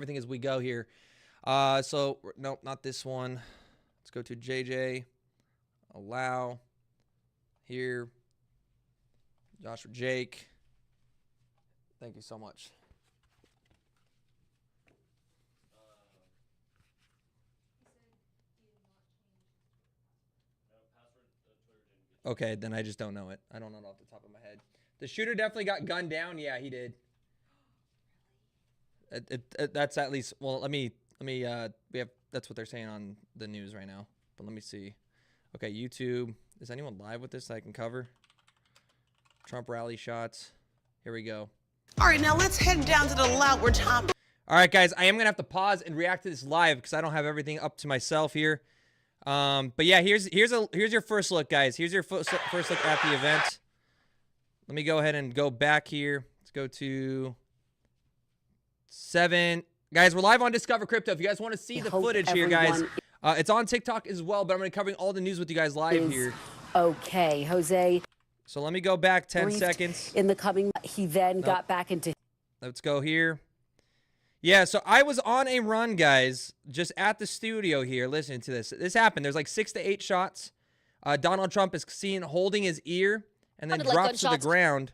everything as we go here. So nope, not this one. Let's go to JJ. Allow. Here. Joshua Jake. Thank you so much. Okay, then I just don't know it. I don't know it off the top of my head. The shooter definitely got gunned down. Yeah, he did. That's at least, well, let me we have, that's what they're saying on the news right now. But let me see. Okay, YouTube. Is anyone live with this that I can cover? Trump rally shots. Here we go. All right, now let's head down to the lot where Tom. All right, guys, I am going to have to pause and react to this live because I don't have everything up to myself here. But yeah, here's your first look, guys. Here's your first look at the event. Let me go ahead and go back here. Let's go to 7. Guys, we're live on Discover Crypto. If you guys want to see the footage here, guys, it's on TikTok as well, but I'm going to be covering all the news with you guys live here. Okay, Jose. So let me go back 10 seconds. In the coming, he then got back into. Let's go here. Yeah, so I was on a run, guys, just at the studio here listening to this. This happened. There's like 6 to 8 shots. Donald Trump is seen holding his ear and then drops to the ground.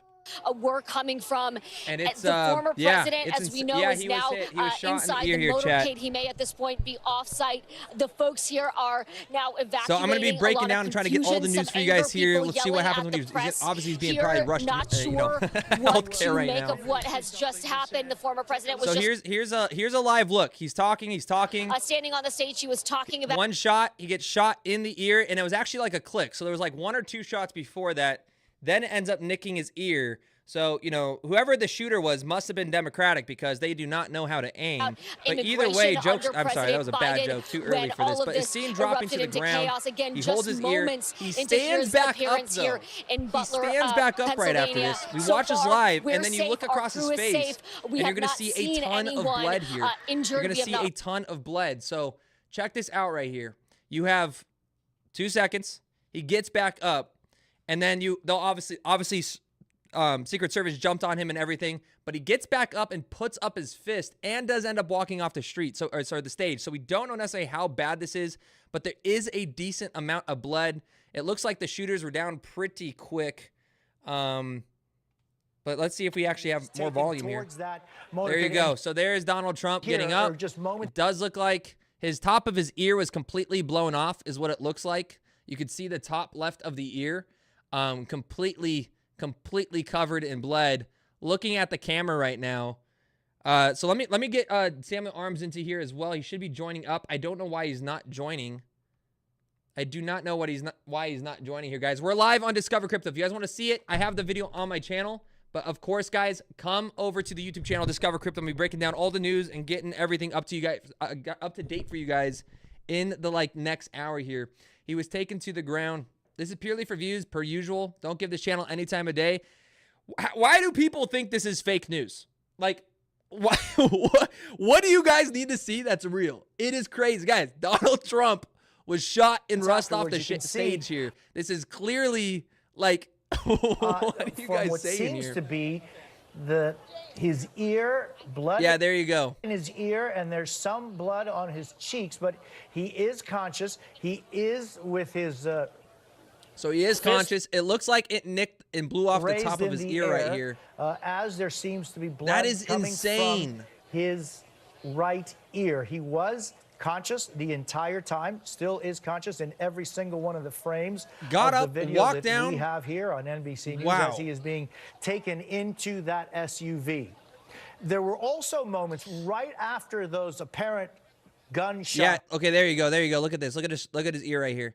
Were coming from and it's, the former president, as we know, is now inside the motorcade. He may at this point be off-site. The folks here are now evacuating. So I'm going to be breaking down and trying to get all the news for you guys here. Let's see what happens when he's obviously he's being probably rushed. Not sure what to make of what has just happened. The former president was here's a live look. He's talking. Standing on the stage, he was talking about one shot. He gets shot in the ear, and it was actually like a click. So there was like 1 or 2 shots before that. Then it ends up nicking his ear. So, you know, whoever the shooter was must have been Democratic because they do not know how to aim. But either way, jokes. I'm sorry, that was a bad joke. Too early for this. But it's seen dropping to the ground. He holds his ear. He stands back up, though. He stands back up right after this. We watch this live, and then you look across his face, and you're going to see a ton of blood here. You're going to see a ton of blood. So check this out right here. You have 2 seconds. He gets back up, and then they'll obviously. Secret Service jumped on him and everything, but he gets back up and puts up his fist and does end up walking off the street. The stage. So we don't know necessarily how bad this is, but there is a decent amount of blood. It looks like the shooters were down pretty quick. But let's see if we actually have more volume here. There you go. So there's Donald Trump getting up. It does look like his top of his ear was completely blown off is what it looks like. You can see the top left of the ear completely covered in blood. Looking at the camera right now. So let me get Samuel Arms into here as well. He should be joining up. I don't know why he's not joining. I do not know why he's not joining here, guys. We're live on Discover Crypto. If you guys want to see it, I have the video on my channel. But of course, guys, come over to the YouTube channel Discover Crypto. I'm gonna be breaking down all the news and getting everything up to you guys, up to date for you guys in the next hour here. He was taken to the ground. This is purely for views, per usual. Don't give this channel any time of day. Why do people think this is fake news? Like, why, what do you guys need to see that's real? It is crazy. Guys, Donald Trump was shot and rushed off the stage here. This is clearly, like, what are you guys saying here? Seems to be his ear, blood. Yeah, there you go. In his ear, and there's some blood on his cheeks, but he is conscious. He is with his... So he is conscious. It looks like it nicked and blew off the top of his ear right here. As there seems to be blood that is coming insane. From his right ear. He was conscious the entire time, still is conscious in every single one of the frames Got of up, the video walked that down. we have here on NBC News as he is being taken into that SUV. There were also moments right after those apparent gunshots. Yeah, okay, there you go. There you go. Look at this. Look at his ear right here.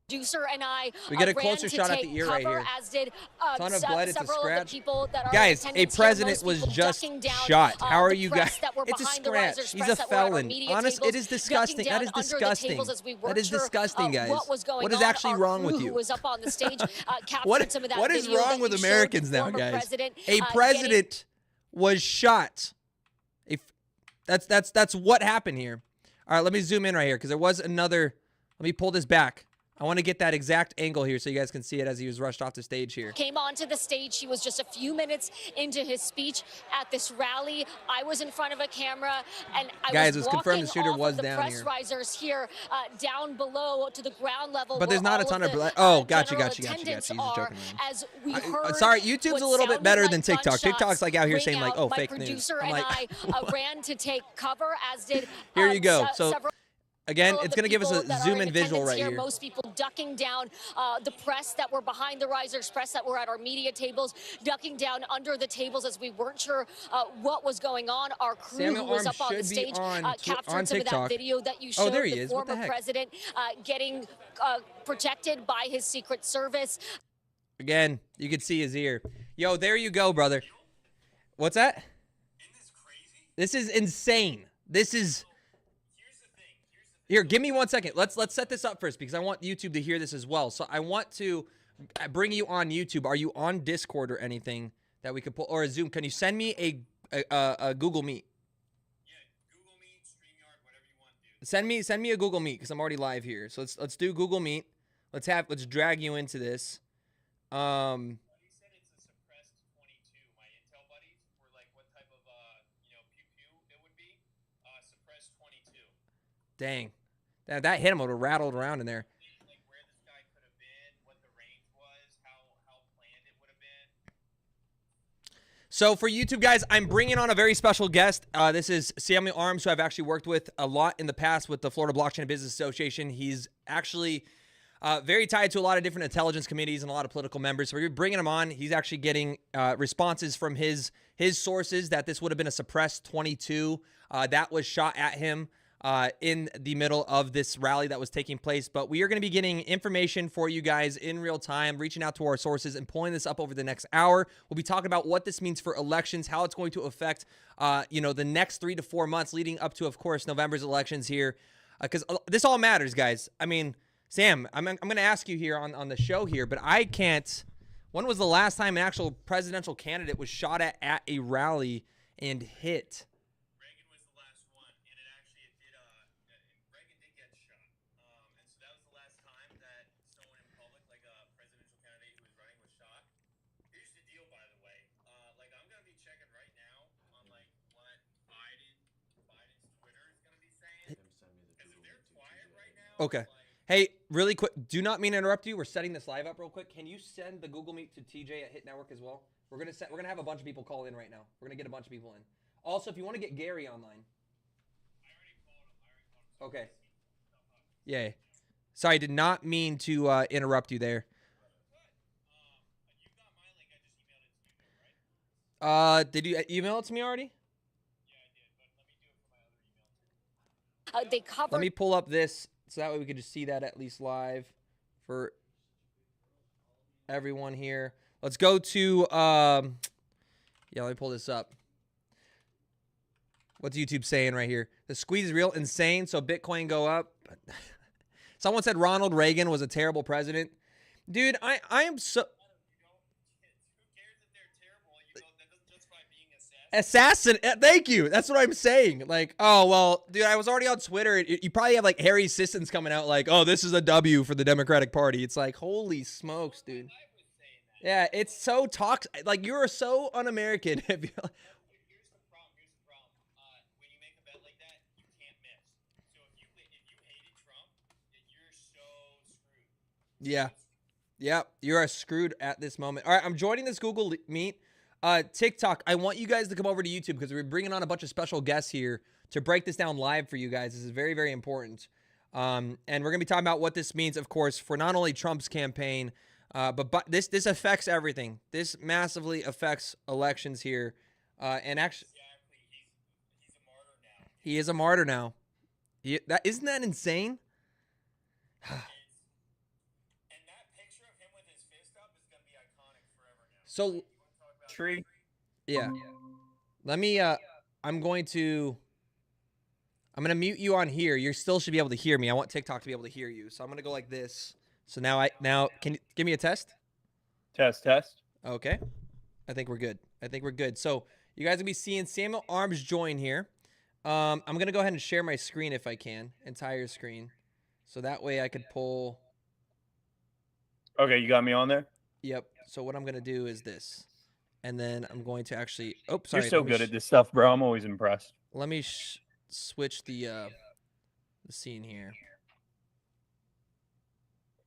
Producer and I we get a closer shot at the ear right here. As did ton of blood. It's a scratch. That guys, a president was just shot. How are you guys? It's a scratch. He's a felon. Honest, it is disgusting. That is disgusting. That is disgusting, guys. What is actually wrong with you? What is wrong with Americans now, guys? A president was shot. That's what happened here. All right, let me zoom in right here because there was another. Let me pull this back. I want to get that exact angle here so you guys can see it as he was rushed off the stage here. Came onto the stage. He was just a few minutes into his speech at this rally. I was in front of a camera, and guys, it was confirmed the shooter was the down press here. risers here down below to the ground level. But there's not a ton of gotcha. He's joking. As we heard, sorry, YouTube's a little bit better than TikTok. TikTok's like out here saying like, oh, my fake news. My producer and I ran to take cover, as did here you go. So several. Again, it's going to give us a zoom-in visual right here. Most people ducking down, the press that were behind the risers, press that were at our media tables, ducking down under the tables as we weren't sure what was going on. Our crew who was up on the stage captured some of that video that you showed. There he is. Former president getting protected by his Secret Service. Again, you can see his ear. Yo, there you go, brother. What's that? Isn't this crazy? This is insane. This is... Here, give me 1 second. Let's set this up first because I want YouTube to hear this as well. So I want to bring you on YouTube. Are you on Discord or anything that we could pull, or a Zoom? Can you send me a Google Meet? Yeah, Google Meet, StreamYard, whatever you want, dude. Send me a Google Meet because I'm already live here. So let's do Google Meet. Let's drag you into this. He said it's a suppressed 22. My intel buddies were like, what type of pew-pew it would be? Suppressed 22. Dang. That hit him. Would have rattled around in there. Like where this guy could have been, what the range was, how planned it would have been. So for YouTube guys, I'm bringing on a very special guest. This is Samuel Arms, who I've actually worked with a lot in the past with the Florida Blockchain Business Association. He's actually very tied to a lot of different intelligence committees and a lot of political members. So we're bringing him on. He's actually getting responses from his sources that this would have been a suppressed 22 that was shot at him in the middle of this rally that was taking place. But we are going to be getting information for you guys in real time, reaching out to our sources and pulling this up over the next hour. We'll be talking about what this means for elections, how it's going to affect, the next 3 to 4 months leading up to, of course, November's elections here. Because this all matters, guys. I mean, Sam, I'm going to ask you here on the show here, but I can't. When was the last time an actual presidential candidate was shot at a rally and hit? Reagan was the last one, and Reagan did get shot. And so that was the last time that someone in public, like a presidential candidate who was running, was shot. Here's the deal, by the way. I'm going to be checking right now on, what Biden's Twitter is going to be saying. Because if they're quiet right now... Okay. Hey, really quick, do not mean to interrupt you. We're setting this live up real quick. Can you send the Google Meet to TJ at Hit Network as well? We're gonna have a bunch of people call in right now. We're gonna get a bunch of people in. Also, if you want to get Gary online. I already called him. Okay. Yeah. Sorry, did not mean to interrupt you there. You got my link. I just emailed it to you, right? Did you email it to me already? Yeah, I did, but let me do it for my other email. Let me pull up this. So that way we could just see that at least live for everyone here. Let's go to, let me pull this up. What's YouTube saying right here? The squeeze is real insane, so Bitcoin go up. Someone said Ronald Reagan was a terrible president. Dude, I am so... Assassin, thank you. That's what I'm saying. Like, oh, well, dude, I was already on Twitter. You probably have, Harry Sissons coming out like, oh, this is a W for the Democratic Party. It's like, holy smokes, dude. Yeah, it's so toxic. Like, you're so un-American. Here's the problem. When you make a bet like that, you can't miss. So if you hated Trump, then you're so screwed. Yeah. Yeah, you are screwed at this moment. All right, I'm joining this Google Meet. TikTok, I want you guys to come over to YouTube because we're bringing on a bunch of special guests here to break this down live for you guys. This is very, very important. And we're going to be talking about what this means, of course, for not only Trump's campaign, but this affects everything. This massively affects elections here. And actually, he's a martyr now. He is a martyr now. Isn't that insane? And that picture of him with his fist up is going to be iconic forever now. So... Tree. Yeah. Let me I'm going to mute you on here. You still should be able to hear me. I want TikTok to be able to hear you. So I'm going to go like this. So now can you give me a test? Test. Okay. I think we're good. So you guys will be seeing Samuel Arms join here. I'm going to go ahead and share my screen if I can. Entire screen. So that way I could pull Okay, you got me on there? Yep. So what I'm going to do is this. And then I'm going to actually, oh, sorry. You're so good at this stuff, bro. I'm always impressed. Let me switch the scene here.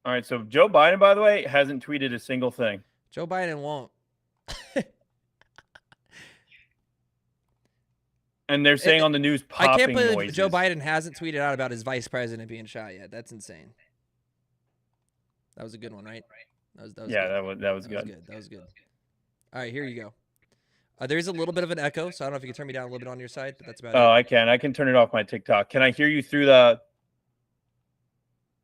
All right, so Joe Biden, by the way, hasn't tweeted a single thing. Joe Biden won't. And they're saying on the news popping I can't believe noises. Joe Biden hasn't tweeted out about his vice president being shot yet. That's insane. That was a good one, right? That was yeah, good. that was good. That was good. All right, here you go. There's a little bit of an echo, so I don't know if you can turn me down a little bit on your side, but that's about it. Oh, I can. I can turn it off my TikTok. Can I hear you through the...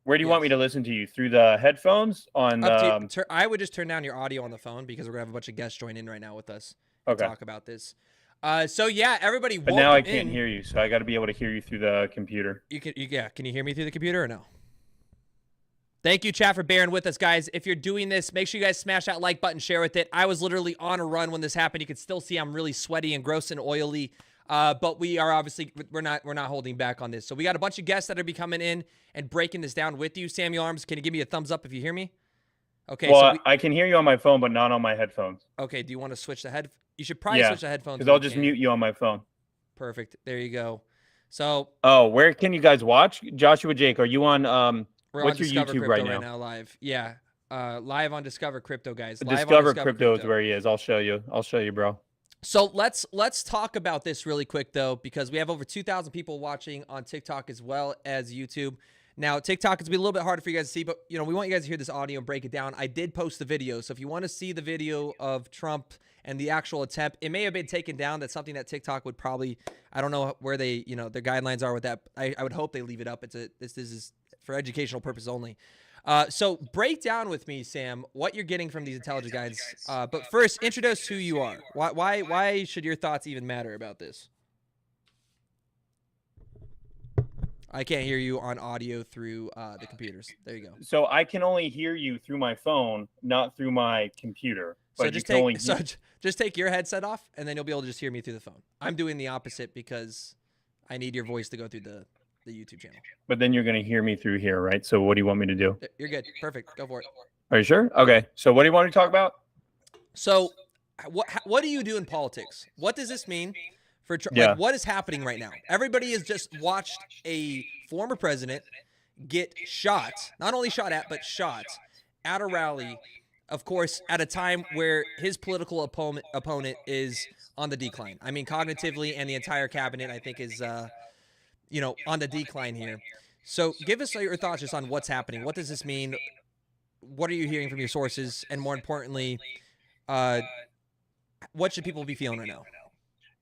Where do you want me to listen to you? Through the headphones? I would just turn down your audio on the phone because we're going to have a bunch of guests join in right now with us to talk about this. So, yeah, everybody But now I can't hear you, so I got to be able to hear you through the computer. Can you hear me through the computer or no? Thank you, chat, for bearing with us, guys. If you're doing this, make sure you guys smash that like button, share with it. I was literally on a run when this happened. You can still see I'm really sweaty and gross and oily. But we are obviously we're not holding back on this. So we got a bunch of guests that are be coming in and breaking this down with you. Samuel Arms, can you give me a thumbs up if you hear me? Okay. Well, I can hear you on my phone, but not on my headphones. Okay. Do you want to switch the head? You should probably switch the headphones. Because I'll just mute you on my phone. Perfect. There you go. So. Oh, where can you guys watch? Joshua Jake, are you on? What's your Discover YouTube Crypto right now? Live. Yeah. Live on Discover Crypto, guys. Discover Crypto is where he is. I'll show you. bro. So let's talk about this really quick, though, because we have over 2,000 people watching on TikTok as well as YouTube. Now, TikTok is going to be a little bit harder for you guys to see, but, we want you guys to hear this audio and break it down. I did post the video, so if you want to see the video of Trump and the actual attempt, it may have been taken down. That's something that TikTok would probably, I don't know where they, their guidelines are with that. I would hope they leave it up. This is for educational purposes only. So break down with me, Sam, what you're getting from these intelligence guides. But first, introduce who you are. Why should your thoughts even matter about this? I can't hear you on audio through the computers. There you go. So I can only hear you through my phone, not through my computer. So just take your headset off, and then you'll be able to just hear me through the phone. I'm doing the opposite because I need your voice to go through the YouTube channel. But then you're going to hear me through here, right? So what do you want me to do? You're good. Perfect. Go for it. Are you sure? Okay. So what do you want to talk about? So what do you do in politics? What does this mean for like, what is happening right now? Everybody has just watched a former president get shot, not only shot at, but shot at a rally, of course, at a time where his political opponent is on the decline. I mean, cognitively, and the entire cabinet, I think, is on the decline here. So give us your thoughts just on what's happening. What does this mean? What are you hearing from your sources? And more importantly, what should people be feeling right now?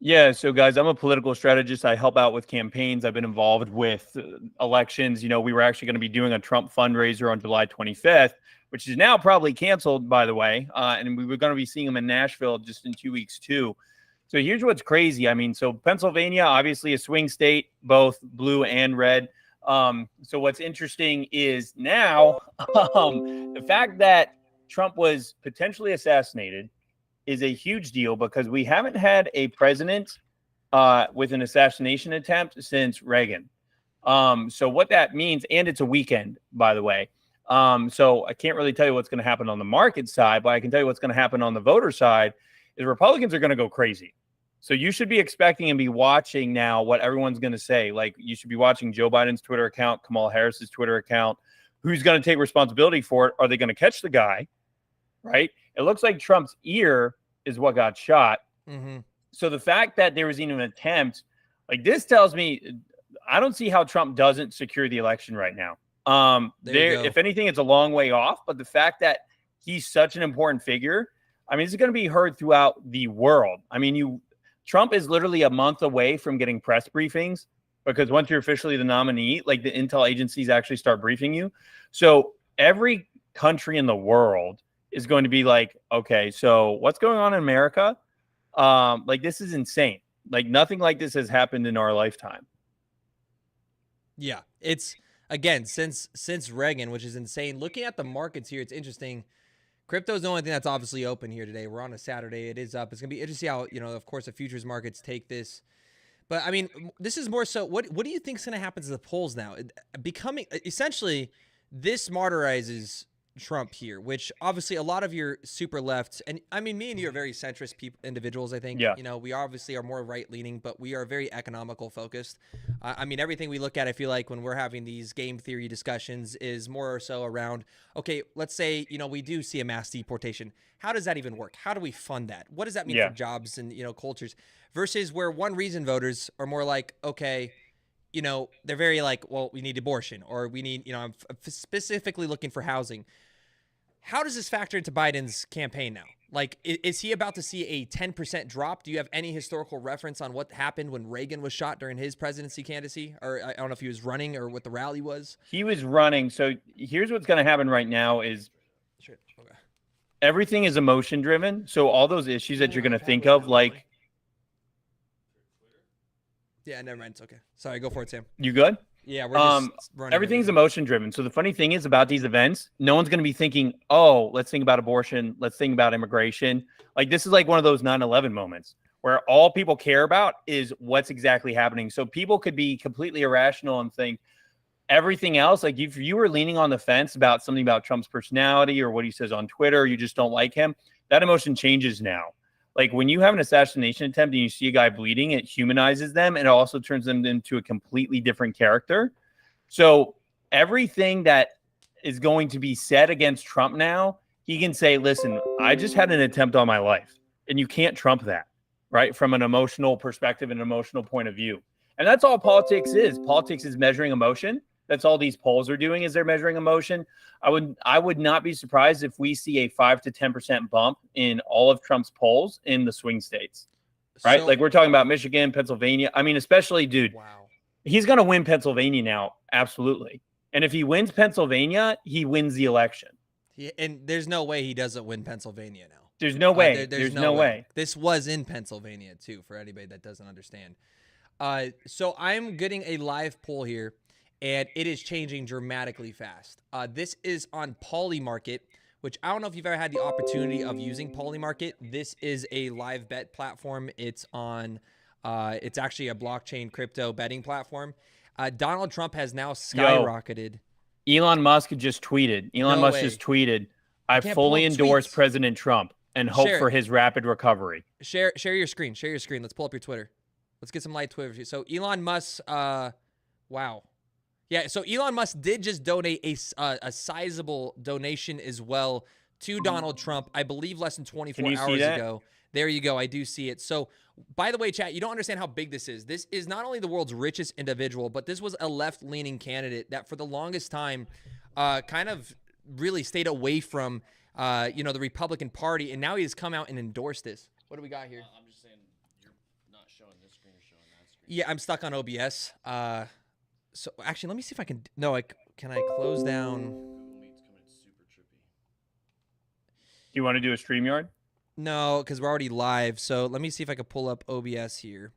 Yeah, so guys, I'm a political strategist. I help out with campaigns. I've been involved with elections. We were actually going to be doing a Trump fundraiser on July 25th, which is now probably canceled, by the way. And we were going to be seeing him in Nashville just in 2 weeks, too. So here's what's crazy. I mean, so Pennsylvania, obviously a swing state, both blue and red. So what's interesting is now the fact that Trump was potentially assassinated is a huge deal because we haven't had a president with an assassination attempt since Reagan. So what that means, and it's a weekend, by the way. So I can't really tell you what's going to happen on the market side, but I can tell you what's going to happen on the voter side is Republicans are going to go crazy. So you should be expecting and be watching now what everyone's going to say. Like you should be watching Joe Biden's Twitter account, Kamala Harris's Twitter account. Who's going to take responsibility for it? Are they going to catch the guy? Right? It looks like Trump's ear is what got shot. Mm-hmm. So the fact that there was even an attempt, like this tells me, I don't see how Trump doesn't secure the election right now. If anything, it's a long way off. But the fact that he's such an important figure, I mean, it's going to be heard throughout the world. I mean, Trump is literally a month away from getting press briefings because once you're officially the nominee, like the intel agencies actually start briefing you. So every country in the world is going to be like, okay, so what's going on in America? Like this is insane. Like nothing like this has happened in our lifetime. Yeah, it's again since Reagan, which is insane. Looking at the markets here, it's interesting. Crypto is the only thing that's obviously open here today. We're on a Saturday. It is up. It's going to be interesting to see how, of course, the futures markets take this. But, I mean, this is more so, what do you think is going to happen to the polls now? Essentially, this martyrizes Trump here, which obviously a lot of your super left, and I mean, me and you are very centrist individuals, I think. Yeah. You know, we obviously are more right-leaning, but we are very economical focused. I mean, everything we look at, I feel like when we're having these game theory discussions is more or so around, okay, let's say, you know, we do see a mass deportation. How does that even work? How do we fund that? What does that mean for jobs and, you know, cultures? Versus where one reason voters are more like, okay, you know, they're very like, well, we need abortion, or we need, you know, I'm specifically looking for housing. How does this factor into Biden's campaign now? Like, is he about to see a 10% drop? Do you have any historical reference on what happened when Reagan was shot during his presidency candidacy? Or I don't know if he was running or what the rally was. He was running. So here's what's going to happen right now is everything is emotion driven. So all those issues that you're going to think of, like. Yeah, never mind. It's okay. Sorry, go for it, Sam. You good? Yeah, we're just running. Everything's emotion driven. So the funny thing is about these events, no one's going to be thinking, oh, let's think about abortion. Let's think about immigration. Like, this is like one of those 9/11 moments where all people care about is what's exactly happening. So people could be completely irrational and think everything else. Like, if you were leaning on the fence about something about Trump's personality or what he says on Twitter, you just don't like him, that emotion changes now. Like, when you have an assassination attempt and you see a guy bleeding, it humanizes them, and it also turns them into a completely different character. So everything that is going to be said against Trump now, he can say, listen, I just had an attempt on my life, and you can't trump that, right? From an emotional perspective, an emotional point of view. And that's all politics is. Politics is measuring emotion. That's all these polls are doing, is they're measuring emotion. I would not be surprised if we see a 5 to 10% bump in all of Trump's polls in the swing states, right? So, like, we're talking about Michigan, Pennsylvania. I mean, especially, dude, wow. He's going to win Pennsylvania now. Absolutely. And if he wins Pennsylvania, he wins the election. And there's no way he doesn't win Pennsylvania now. There's no way. There's no way. This was in Pennsylvania, too, for anybody that doesn't understand. So I'm getting a live poll here, and it is changing dramatically fast. This is on Polymarket, which I don't know if you've ever had the opportunity of using Polymarket. This is a live bet platform. It's on, it's actually a blockchain crypto betting platform. Donald Trump has now skyrocketed. Elon Musk just tweeted. Just tweeted, I fully endorse President Trump and hope for his rapid recovery. Share your screen. Share your screen. Let's pull up your Twitter. Let's get some light Twitter. So Elon Musk, wow. Yeah, so Elon Musk did just donate a sizable donation as well to Donald Trump, I believe less than 24 hours ago. There you go. I do see it. So, by the way, chat, you don't understand how big this is. This is not only the world's richest individual, but this was a left-leaning candidate that for the longest time kind of really stayed away from, the Republican Party, and now he has come out and endorsed this. What do we got here? I'm just saying you're not showing this screen, you're showing that screen. Yeah, I'm stuck on OBS. So actually, let me see if I can. No, can I close down? Google Meet's coming super trippy. Do you want to do a StreamYard? No, because we're already live. So let me see if I can pull up OBS here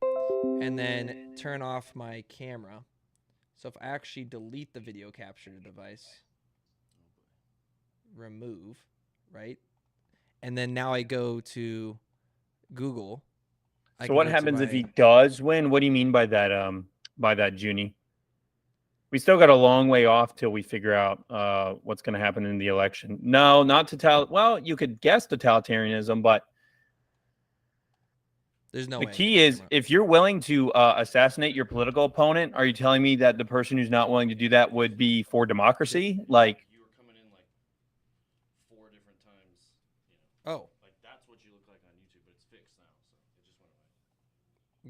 and then turn off my camera. So if I actually delete the video capture device, remove, right? And then now I go to Google. So what happens if he does win? What do you mean by that, Junie? We still got a long way off till we figure out what's going to happen in the election. No, not well, you could guess totalitarianism, but there's no the way. key is if you're willing to assassinate your political opponent, are you telling me that the person who's not willing to do that would be for democracy? Like, You were coming in like 4 different times. Oh. Like, that's what you look like on YouTube, but it's fixed now, so it just went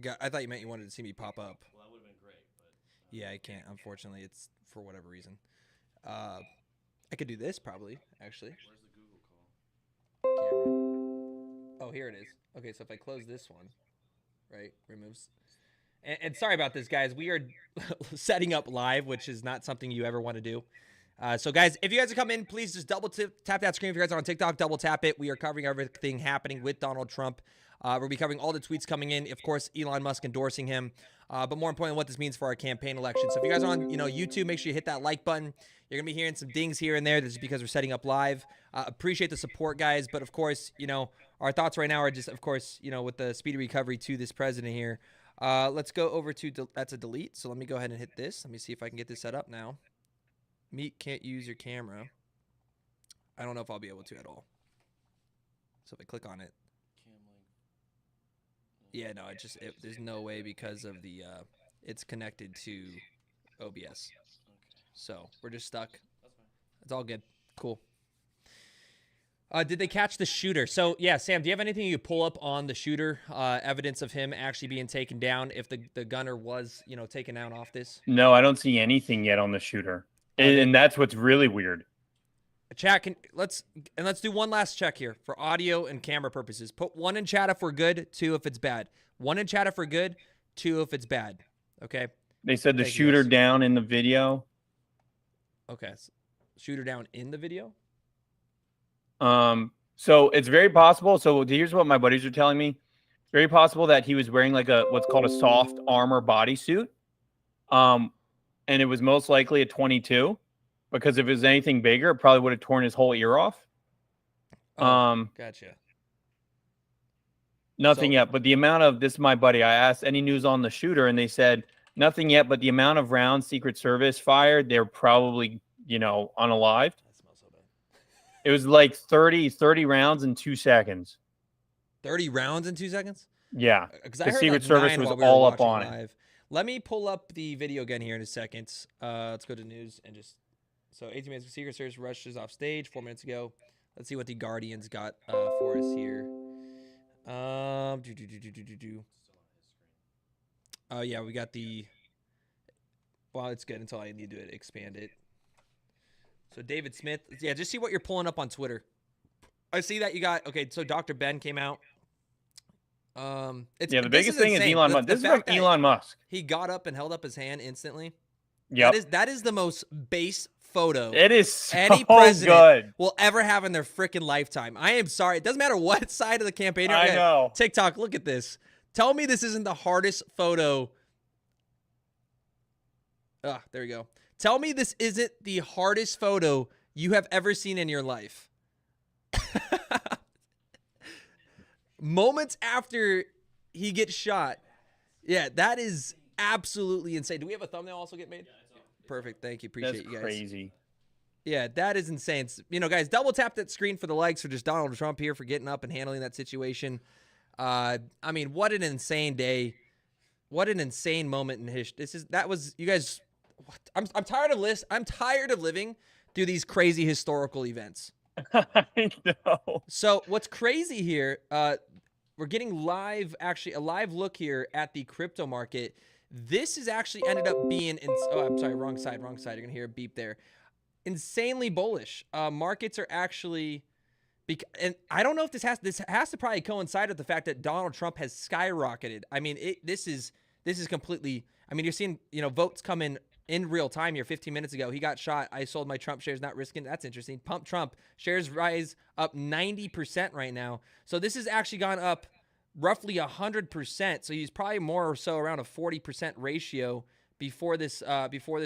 away. I thought you meant you wanted to see me pop up. Well, that would have been great, but Yeah, I can't. Unfortunately, it's for whatever reason. I could do this probably, actually. where's the Google call? Camera. Oh, here it is. Okay, so if I close this one, right, removes. And sorry about this, guys. We are setting up live, which is not something you ever want to do. So, guys, if you guys are coming in, please just tap that screen. If you guys are on TikTok, double tap it. We are covering everything happening with Donald Trump. We'll be covering all the tweets coming in. Of course, Elon Musk endorsing him. But more importantly, what this means for our campaign election. So if you guys are on YouTube, make sure you hit that like button. You're going to be hearing some dings here and there. This is because we're setting up live. Appreciate the support, guys. But, of course, our thoughts right now are just, of course, with the speedy recovery to this president here. Let's go over to that's a delete. So let me go ahead and hit this. Let me see if I can get this set up now. Meet can't use your camera. I don't know if I'll be able to at all. So if I click on it. Yeah, no, there's no way because of the it's connected to OBS. So we're just stuck. It's all good. Cool. Did they catch the shooter? So yeah, Sam, do you have anything you pull up on the shooter? Evidence of him actually being taken down if the gunner was, taken down off this? No, I don't see anything yet on the shooter. And that's what's really weird. Chat, let's do one last check here for audio and camera purposes. Put 1 in chat if we're good, 2 if it's bad. 1 in chat if we're good, 2 if it's bad. Okay. They said the shooter down in the video. Okay. Shooter down in the video? So it's very possible. So here's what my buddies are telling me. It's very possible that he was wearing like what's called a soft armor bodysuit. And it was most likely a 22. Because if it was anything bigger, it probably would have torn his whole ear off. Gotcha. Nothing yet, but the amount of this is my buddy. I asked any news on the shooter, and they said nothing yet. But the amount of rounds Secret Service fired, they're probably unalived. That smells so bad. It was like 30 rounds in 2 seconds. 30 rounds in 2 seconds? Yeah, because the Secret Service was all up on it. Let me pull up the video again here in a second. Let's go to news and just. So 18 minutes, Secret Service rushes off stage 4 minutes ago. Let's see what the Guardians got for us here. Oh yeah, we got the. Well, it's good until I need to expand it. So David Smith, yeah, just see what you're pulling up on Twitter. I see that you got so Dr. Ben came out. The biggest thing is Elon Musk. This is from Elon Musk. He got up and held up his hand instantly. Yeah, that is the most base photo it is so any president good. will ever have in their freaking lifetime. I am sorry. It doesn't matter what side of the campaign. I know. TikTok, look at this. Tell me this isn't the hardest photo. There we go. Tell me this isn't the hardest photo you have ever seen in your life. Moments after he gets shot. Yeah, that is absolutely insane. Do we have a thumbnail also get made? Perfect. Thank you. Appreciate you guys. Crazy. Yeah, that is insane. Guys, double tap that screen for the likes for just Donald Trump here for getting up and handling that situation. What an insane day. What an insane moment in history. You guys. I'm tired of I'm tired of living through these crazy historical events. I know. So what's crazy here? We're getting a live look here at the crypto market. This is actually ended up being I'm sorry, wrong side. You're gonna hear a beep there. Insanely bullish. Markets are actually, and I don't know if this has to probably coincide with the fact that Donald Trump has skyrocketed. This is completely. You're seeing votes come in real time here. 15 minutes ago, he got shot. I sold my Trump shares, not risking. That's interesting. Pump Trump shares rise up 90% right now. So this has actually gone up roughly 100%. So he's probably more or so around a 40% ratio before this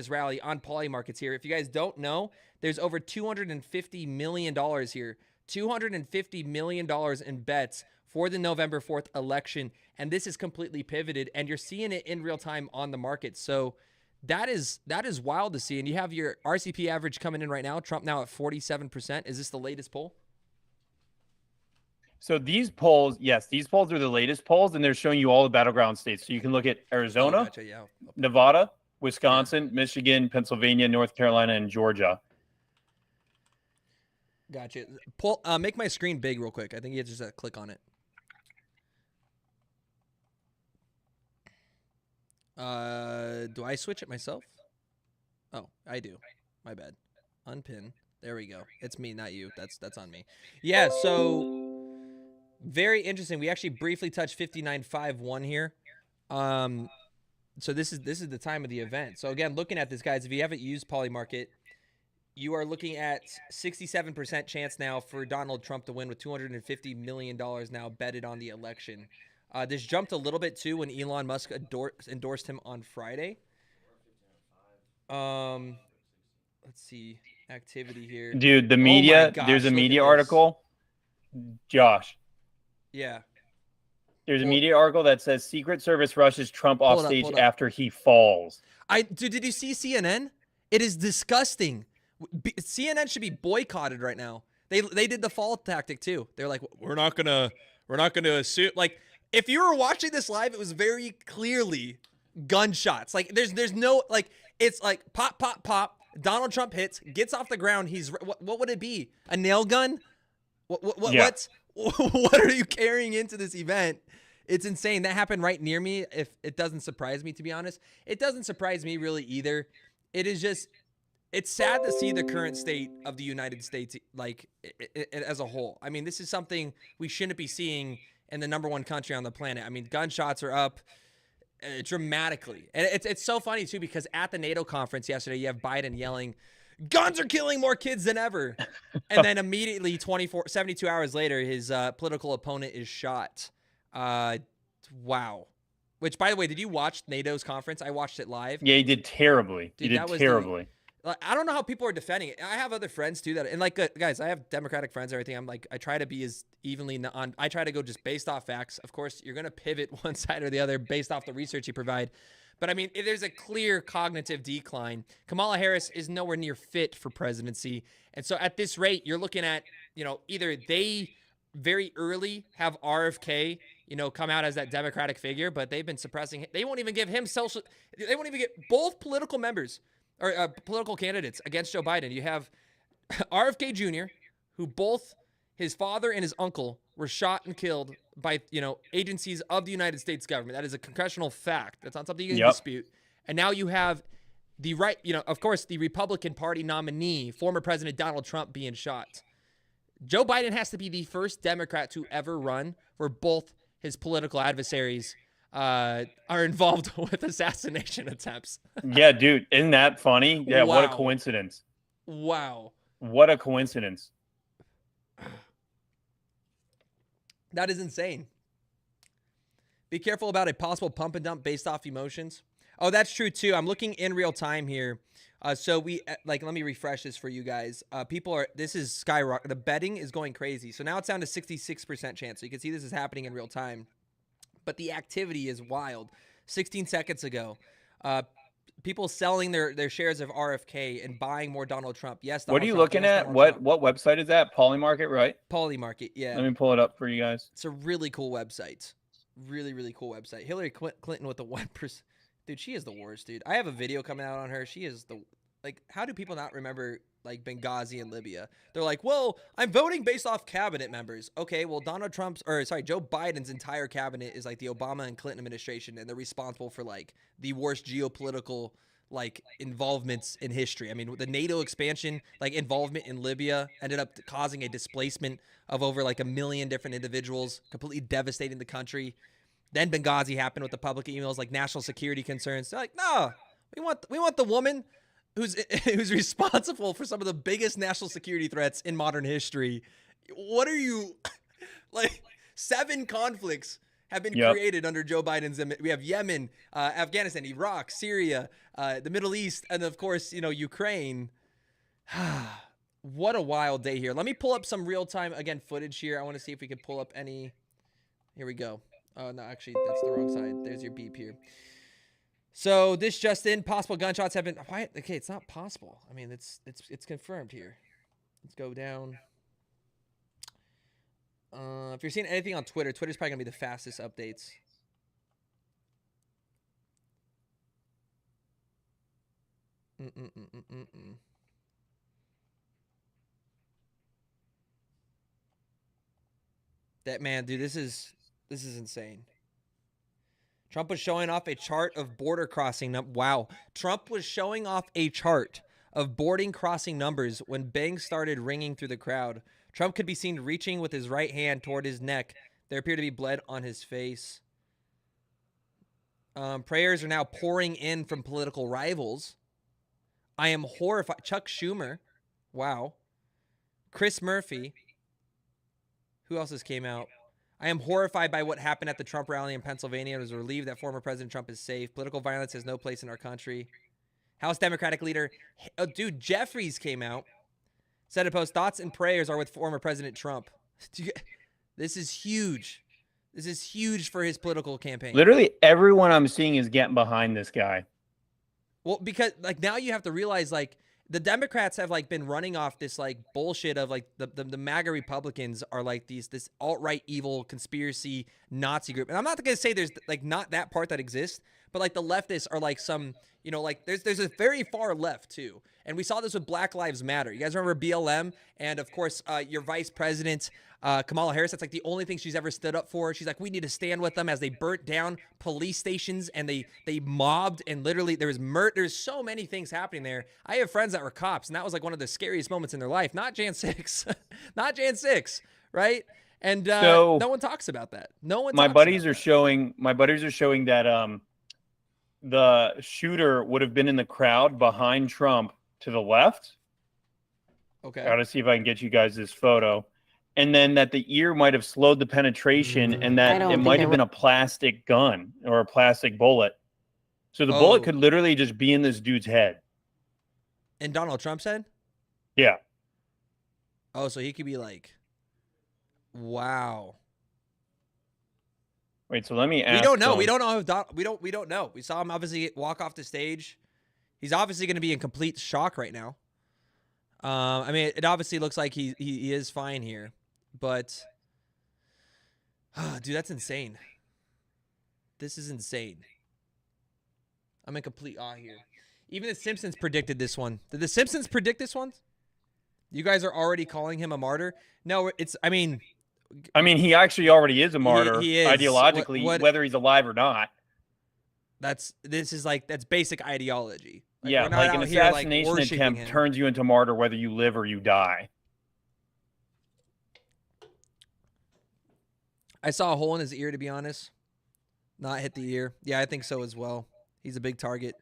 rally on poly markets here. If you guys don't know, there's over $250 million here. $250 million in bets for the November 4th election. And this is completely pivoted. And you're seeing it in real time on the market. So that is wild to see. And you have your RCP average coming in right now. Trump now at 47%. Is this the latest poll? So these polls are the latest polls, and they're showing you all the battleground states. So you can look at Arizona, Gotcha, yeah. Nevada, Wisconsin, Michigan, Pennsylvania, North Carolina, and Georgia. Gotcha. Make my screen big real quick. I think you just click on it. Do I switch it myself? Oh, I do. My bad. Unpin. There we go. It's me, not you. That's on me. Yeah, so very interesting. We actually briefly touched 59.51 here. So this is the time of the event. So again, looking at this, guys, if you haven't used Polymarket, you are looking at 67% chance now for Donald Trump to win with $250 million now betted on the election. This jumped a little bit too when Elon Musk endorsed him on Friday. Let's see activity here. Dude, the media, oh my gosh, there's a media article. Josh. Yeah. There's a media article that says Secret Service rushes Trump off stage after he falls. Dude, did you see CNN? It is disgusting. CNN should be boycotted right now. They did the fall tactic too. They're like, we're not gonna assume. Like, if you were watching this live, it was very clearly gunshots. Like, there's no, like, it's like pop, pop, pop. Donald Trump hits, gets off the ground. What would it be? A nail gun? What are you carrying into this event? It's insane. That happened right near me. If it doesn't surprise me, to be honest, it doesn't surprise me really either. It is just, it's sad to see the current state of the United States, like, as a whole. I mean, this is something we shouldn't be seeing in the #1 country on the planet. I mean, gunshots are up dramatically. And it's so funny, too, because at the NATO conference yesterday, you have Biden yelling, guns are killing more kids than ever. And then immediately 72 hours later, his political opponent is shot. Wow. Which, by the way, did you watch NATO's conference? I watched it live. Yeah, he did terribly. Dude, he did terribly. I don't know how people are defending it. I have other friends too and like, guys, I have Democratic friends and everything. I'm like, I try to be as evenly on. I try to go just based off facts. Of course, you're gonna pivot one side or the other based off the research you provide. But I mean, there's a clear cognitive decline. Kamala Harris is nowhere near fit for presidency, and so at this rate, you're looking at, either they very early have RFK, come out as that Democratic figure, but they've been suppressing. They won't even give him social. They won't even get both political members. Or political candidates against Joe Biden. You have RFK Jr., who both his father and his uncle were shot and killed by, agencies of the United States government. That is a congressional fact. That's not something you can dispute. And now you have the of course, the Republican Party nominee, former President Donald Trump, being shot. Joe Biden has to be the first Democrat to ever run where both his political adversaries are involved with assassination attempts. Yeah, dude, isn't that funny? Yeah, wow. What a coincidence. Wow. What a coincidence. That is insane. Be careful about a possible pump and dump based off emotions. Oh, that's true too. I'm looking in real time here. So let me refresh this for you guys. This is skyrocketing. The betting is going crazy. So now it's down to 66% chance. So you can see this is happening in real time. But the activity is wild. 16 seconds ago, people selling their shares of RFK and buying more Donald Trump. Yes. What are you looking at? What website is that? Polymarket, right? Polymarket, yeah. Let me pull it up for you guys. It's a really cool website. Really, really cool website. Hillary Clinton with the 1%. Dude, she is the worst, dude. I have a video coming out on her. She is how do people not remember Benghazi and Libya? They're like, well, I'm voting based off cabinet members. Okay, well, Joe Biden's entire cabinet is like the Obama and Clinton administration, and they're responsible for the worst geopolitical involvements in history. I mean, the NATO expansion, involvement in Libya ended up causing a displacement of over 1 million different individuals, completely devastating the country. Then Benghazi happened with the public emails, national security concerns. They're like, no, we want the woman who's responsible for some of the biggest national security threats in modern history. What are you 7 conflicts have been created under Joe Biden's. We have Yemen, Afghanistan, Iraq, Syria, the Middle East, and of course, Ukraine. What a wild day here. Let me pull up some real-time footage here. I want to see if we can pull up any. Here we go. Oh no, actually, that's the wrong side. There's your beep here. So this just in, possible gunshots have been. Why? Okay, it's not possible. I mean, it's confirmed here. Let's go down. If you're seeing anything on Twitter, Twitter's probably gonna be the fastest updates. That man, dude, this is insane. Trump was showing off a chart of border crossing. Wow. Trump was showing off a chart of boarding crossing numbers when bangs started ringing through the crowd. Trump could be seen reaching with his right hand toward his neck. There appeared to be blood on his face. Prayers are now pouring in from political rivals. I am horrified. Chuck Schumer. Wow. Chris Murphy. Who else has came out? I am horrified by what happened at the Trump rally in Pennsylvania and was relieved that former President Trump is safe. Political violence has no place in our country. House Democratic leader, dude, Jeffries came out, said a post, thoughts and prayers are with former President Trump. This is huge. This is huge for his political campaign. Literally everyone I'm seeing is getting behind this guy. Well, because now you have to realize the Democrats have like been running off this like bullshit of like the MAGA Republicans are like this alt-right evil conspiracy Nazi group. And I'm not going to say there's like not that part that exists, but like the leftists are like some, you know, like there's a very far left too. And we saw this with Black Lives Matter. You guys remember BLM? And of course, your vice president, Kamala Harris, that's like the only thing she's ever stood up for. She's like, we need to stand with them as they burnt down police stations and they mobbed, and literally there's so many things happening there. I have friends that were cops, and that was like one of the scariest moments in their life. Not Jan 6, not Jan 6, right? And So, no one talks about that. No one. My talks buddies about are that. showing. My buddies are showing that the shooter would have been in the crowd behind Trump to the left. Okay. Got to see if I can get you guys this photo. And then that the ear might have slowed the penetration, and that it might have been a plastic gun or a plastic bullet. So the bullet could literally just be in this dude's head. And Donald Trump's head? Yeah. Oh, so he could be like, wow. Wait, so let me ask. We don't know. We don't know if we don't know. We saw him obviously walk off the stage. He's obviously going to be in complete shock right now. I mean, it obviously looks like he is fine here, but dude, that's insane. This is insane. I'm in complete awe here. Even the Simpsons predicted this one. Did the Simpsons predict this one? You guys are already calling him a martyr? No, it's. I mean, he actually already is a martyr. He is. Ideologically, whether he's alive or not. That's basic ideology. Like, yeah, like an assassination attempt turns you into martyr whether you live or you die. I saw a hole in his ear, to be honest. Not hit the ear. Yeah, I think so as well. He's a big target.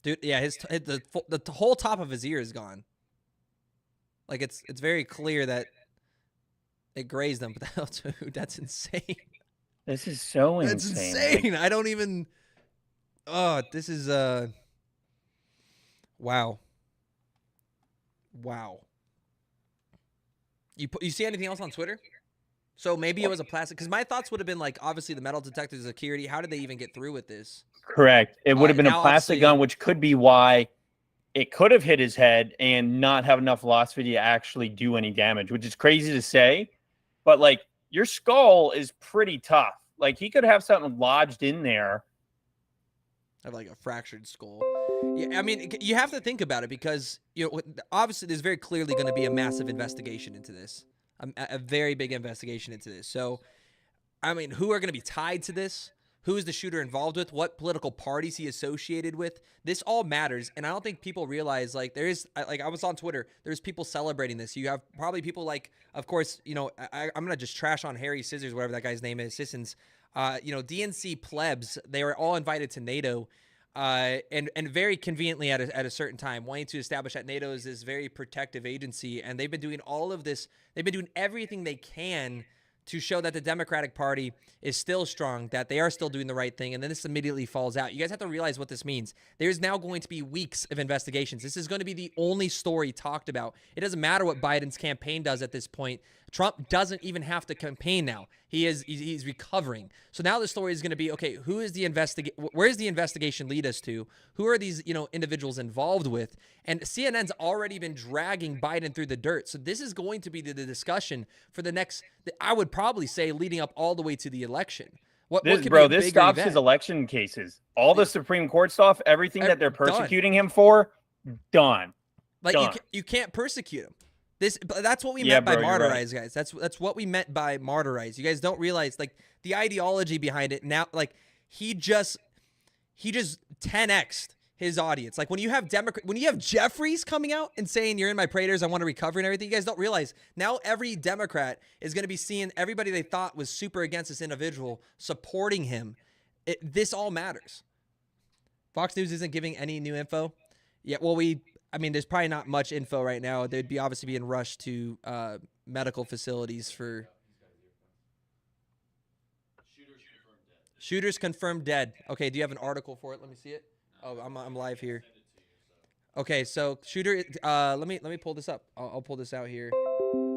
Dude, yeah, the whole top of his ear is gone. Like it's very clear that it grazed him. But dude, that's insane. This is so insane. That's insane. I don't even. Oh, this is wow. Wow. You see anything else on Twitter? So maybe it was a plastic. Because my thoughts would have been like, obviously the metal detector security. How did they even get through with this? Correct. It would have been a plastic gun, which could be why it could have hit his head and not have enough velocity to actually do any damage, which is crazy to say. But like, your skull is pretty tough. Like, he could have something lodged in there. Have like a fractured skull. Yeah, I mean, you have to think about it because, you know, obviously there's very clearly going to be a massive investigation into this. A very big investigation into this. So, I mean, who are going to be tied to this? Who is the shooter involved with? What political parties he associated with? This all matters, and I don't think people realize, like, there is, like, I was on Twitter, there's people celebrating this. You have probably people like, of course, you know, I'm going to just trash on Harry Scissors, whatever that guy's name is, Sissons. You know, DNC plebs, they were all invited to NATO, and very conveniently at a certain time, wanting to establish that NATO is this very protective agency, and they've been doing all of this, they've been doing everything they can to show that the Democratic Party is still strong, that they are still doing the right thing, and then this immediately falls out. You guys have to realize what this means. There's now going to be weeks of investigations. This is going to be the only story talked about. It doesn't matter what Biden's campaign does at this point. Trump doesn't even have to campaign now. He's recovering. So now the story is going to be, okay, who is the where does the investigation lead us to? Who are these, you know, individuals involved with? And CNN's already been dragging Biden through the dirt. So this is going to be the discussion for the next, I would probably say, leading up all the way to the election. This stops his election cases. All the Supreme Court stuff, everything that they're persecuting him for, done. Like, you can't persecute him. That's what we meant by martyrize, guys. That's what we meant by martyrize. You guys don't realize, like, the ideology behind it now. Like, he just 10x'd his audience. Like, when you have Jeffries coming out and saying, "You're in my prayers, I want to recover," and everything, you guys don't realize now every Democrat is going to be seeing everybody they thought was super against this individual supporting him. This all matters. Fox News isn't giving any new info. Yeah, well, I mean, there's probably not much info right now. They'd be obviously being rushed to medical facilities for shooters confirmed dead. Okay, do you have an article for it? Let me see it. Oh, I'm live here. Okay, so shooter. Let me pull this up. I'll pull this out here.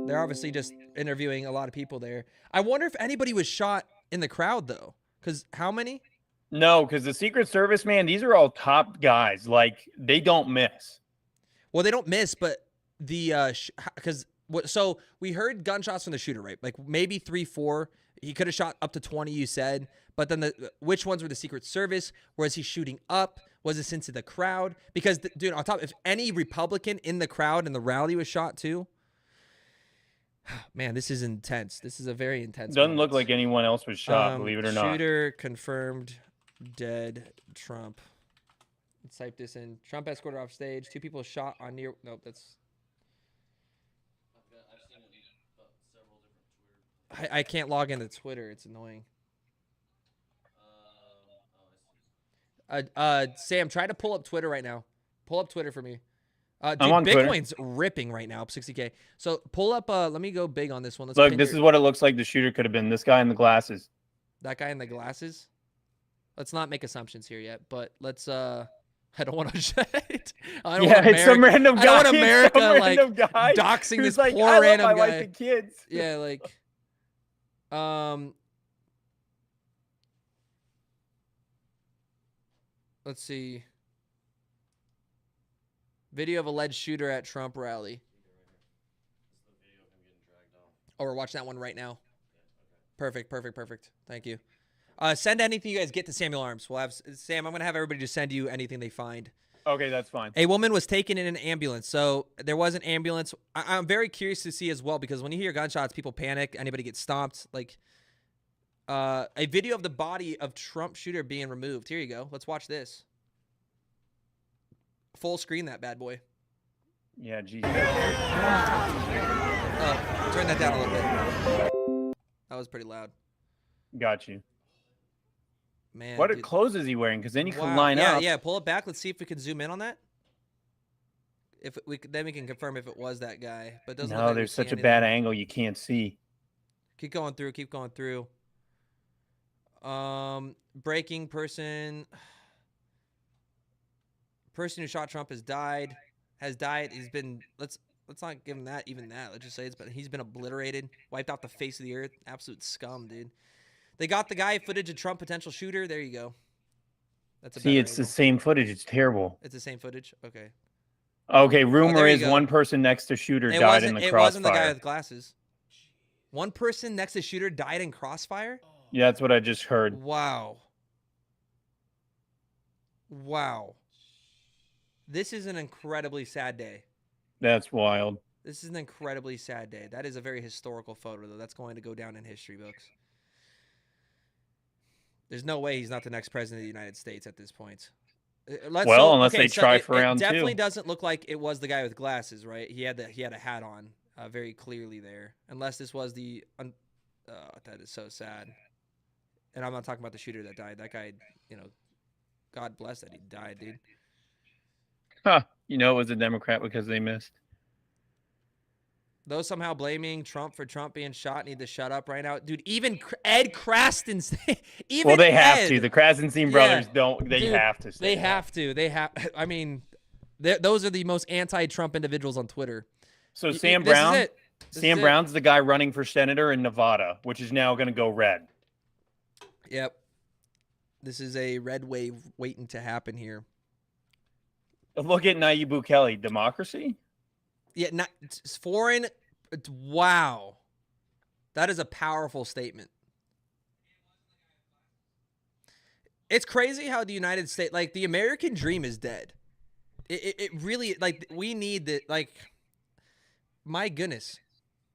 They're obviously just interviewing a lot of people there. I wonder if anybody was shot in the crowd though, because how many? No, because the Secret Service, man, these are all top guys. Like, they don't miss. Well, they don't miss, but the because so we heard gunshots from the shooter, right? Like maybe 3, 4. He could have shot up to 20, you said. But then which ones were the Secret Service? Was he shooting up? Was this into the crowd? Because, dude, on top, if any Republican in the crowd in the rally was shot too, man, this is intense. This is a very intense. Doesn't look like anyone else was shot, believe it or not. Shooter confirmed dead. Trump. Let's type this in. Trump escorted off stage. 2 people shot on near. Nope, that's. I've seen it several different Twitter. I can't log into Twitter. It's annoying. Sam, try to pull up Twitter right now. Pull up Twitter for me. Dude, I'm on Bitcoin's Twitter. ripping right now, up 60K. So pull up. Let me go big on this one. Let's Look, this is what it looks like the shooter could have been. This guy in the glasses. That guy in the glasses. Let's not make assumptions here yet, but let's. I don't want to. I don't want it's some random guy. I don't want America some guy doxing this like, poor I random love my guy. wife and kids. Yeah, like. Let's see. Video of alleged shooter at Trump rally. Oh, we're watching that one right now. Perfect. Thank you. Send anything you guys get to Samuel Arms. We'll have Sam. I'm gonna have everybody just send you anything they find. Okay, that's fine. A woman was taken in an ambulance. So there was an ambulance. I'm very curious to see as well, because when you hear gunshots, people panic. Anybody gets stomped. Like a video of the body of Trump shooter being removed. Here you go. Let's watch this. Full screen that bad boy. Yeah, geez. Turn that down a little bit. That was pretty loud. Got you. Man, what dude. clothes is he wearing? Because then you can line up. Yeah, pull it back. Let's see if we can zoom in on that. If we then we can confirm if it was that guy. But it doesn't look like there's we see such a bad anything. angle you can't see. Keep going through. Breaking person. Person who shot Trump has died. He's been let's not give him that even that. Let's just say he's been obliterated, wiped off the face of the earth. Absolute scum, dude. They got the guy footage of Trump potential shooter. There you go. That's a See, it's angle. the same footage. It's terrible. It's the same footage. Okay. Okay, rumor there you is go. one person next to shooter It died in wasn't. the It crossfire. wasn't the guy with glasses. One person next to shooter died in crossfire. Yeah, that's what I just heard. Wow. This is an incredibly sad day. That's wild. This is an incredibly sad day. That is a very historical photo, though. That's going to go down in history books. There's no way he's not the next president of the United States at this point. Unless they try for round two. It definitely doesn't look like it was the guy with glasses, right? He had a hat on, very clearly there. Unless this was the. That is so sad. And I'm not talking about the shooter that died. That guy, God bless that he died, dude. Huh. It was a Democrat because they missed. Those somehow blaming Trump for Trump being shot need to shut up right now. Dude, even Ed Krastenstein. Well, they have to. The Krasenstein brothers don't. They Dude, have to. They have to. I mean, those are the most anti-Trump individuals on Twitter. So Sam Brown. Sam Brown's the guy running for senator in Nevada, which is now going to go red. Yep. This is a red wave waiting to happen here. Look at Nayib Bukele. Democracy? Yeah, not foreign. Wow. That is a powerful statement. It's crazy how the United States, like the American dream is dead. It really, like, we need that. Like, my goodness,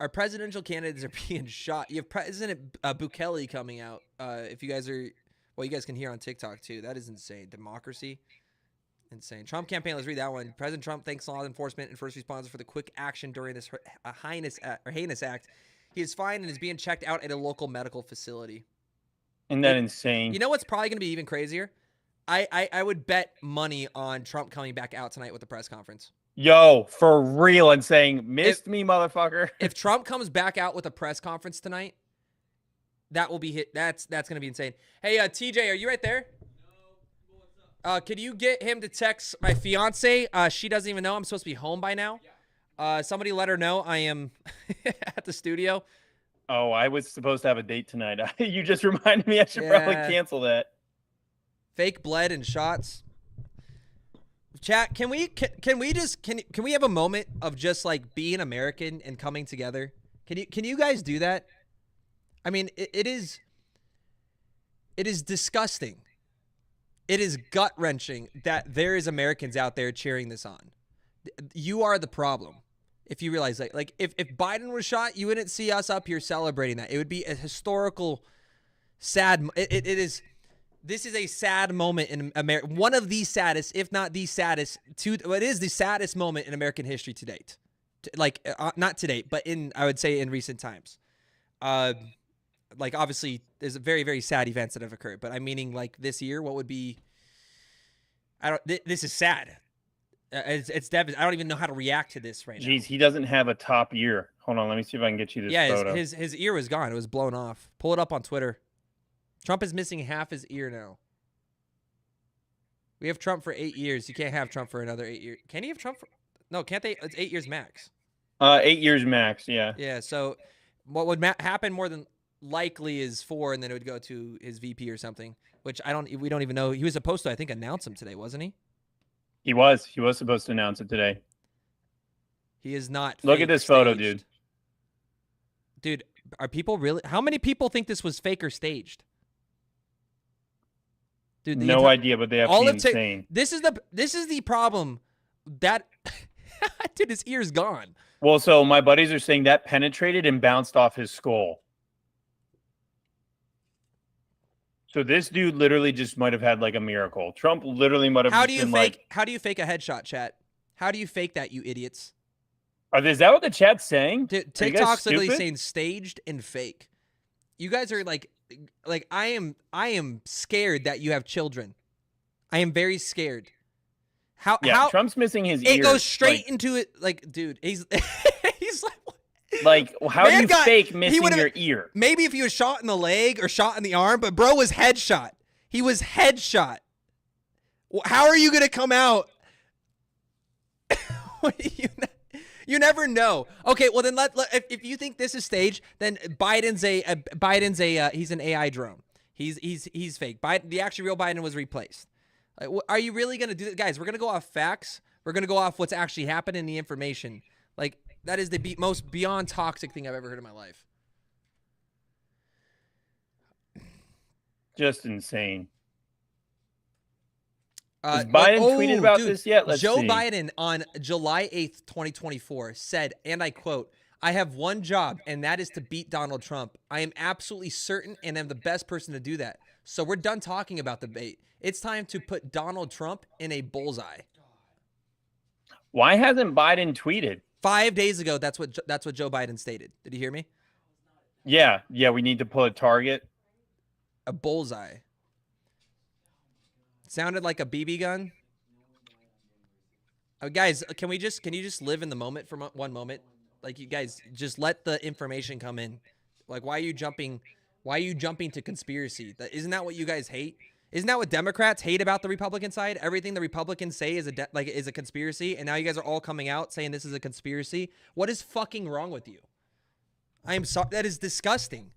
our presidential candidates are being shot. You have President Bukele coming out. If you guys are, well, you guys can hear on TikTok too. That is insane. Democracy. Insane. Trump campaign, let's read that one. President Trump thanks law enforcement and first responders for the quick action during this heinous act. He is fine and is being checked out at a local medical facility. Isn't that insane? You know what's probably going to be even crazier? I would bet money on Trump coming back out tonight with the press conference. Yo, for real, and saying, missed me, motherfucker. If Trump comes back out with a press conference tonight, that will be hit. That's going to be insane. Hey, TJ, are you right there? Could you get him to text my fiance? She doesn't even know I'm supposed to be home by now. Somebody let her know I am at the studio. Oh, I was supposed to have a date tonight. You just reminded me I should probably cancel that. Fake blood and shots. Chat, can we have a moment of just like being American and coming together? Can you guys do that? I mean, it is disgusting. It is gut-wrenching that there is Americans out there cheering this on. You are the problem. If you realize that, like, if Biden was shot, you wouldn't see us up here celebrating that. It would be a historical, sad. This is a sad moment in America. One of the saddest, if not the saddest. It is the saddest moment in American history to date. Not to date, but I would say in recent times. Like, obviously, there's very, very sad events that have occurred. But I'm meaning, like, this year, what would be? This is sad. It's devastating. I don't even know how to react to this right now. Jeez, he doesn't have a top ear. Hold on, let me see if I can get you this photo. Yeah, his ear was gone. It was blown off. Pull it up on Twitter. Trump is missing half his ear now. We have Trump for 8 years. You can't have Trump for another 8 years. Can you have Trump for? No, can't they? It's 8 years max. 8 years max, yeah. Yeah, so what would happen more than likely is 4, and then it would go to his VP or something, which we don't even know. He was supposed to, I think, announce him today, wasn't he? He was supposed to announce it today. He is not. Look at this photo, dude. Dude, are people really? How many people think this was fake or staged? Dude, no idea, but they have to be insane. This is the problem. That dude, his ear's gone. Well, so my buddies are saying that penetrated and bounced off his skull. So this dude literally just might have had like a miracle. Trump literally might have. How do you fake a headshot, chat? How do you fake that, you idiots? Is that what the chat's saying? Dude, TikTok's literally saying staged and fake. You guys are like I am scared that you have children. I am very scared. How Trump's missing his ear. It goes straight into it. Like, dude, he's he's like, how do you fake missing your ear? Maybe if he was shot in the leg or shot in the arm, but bro was headshot. He was headshot. How are you gonna come out? You never know. Okay, well then if you think this is staged, then Biden's he's an AI drone. He's fake. The actual real Biden was replaced. Like, are you really gonna do that, guys? We're gonna go off facts. We're gonna go off what's actually happened in the information. Like, that is the most beyond toxic thing I've ever heard in my life. Just insane. Has Biden tweeted about this yet? Let's see. Joe Biden on July 8th, 2024 said, and I quote, "I have one job, and that is to beat Donald Trump. I am absolutely certain and am the best person to do that. So we're done talking about the debate. It's time to put Donald Trump in a bullseye." Why hasn't Biden tweeted? 5 days ago, that's what Joe Biden stated. Did you hear me? Yeah, we need to put a target. A bullseye. Sounded like a BB gun. Oh, guys, can you just live in the moment for one moment? Like, you guys just let the information come in. Like, why are you jumping to conspiracy? Isn't that what you guys hate? Isn't that what Democrats hate about the Republican side? Everything the Republicans say is a conspiracy, and now you guys are all coming out saying this is a conspiracy. What is fucking wrong with you? I am sorry. That is disgusting.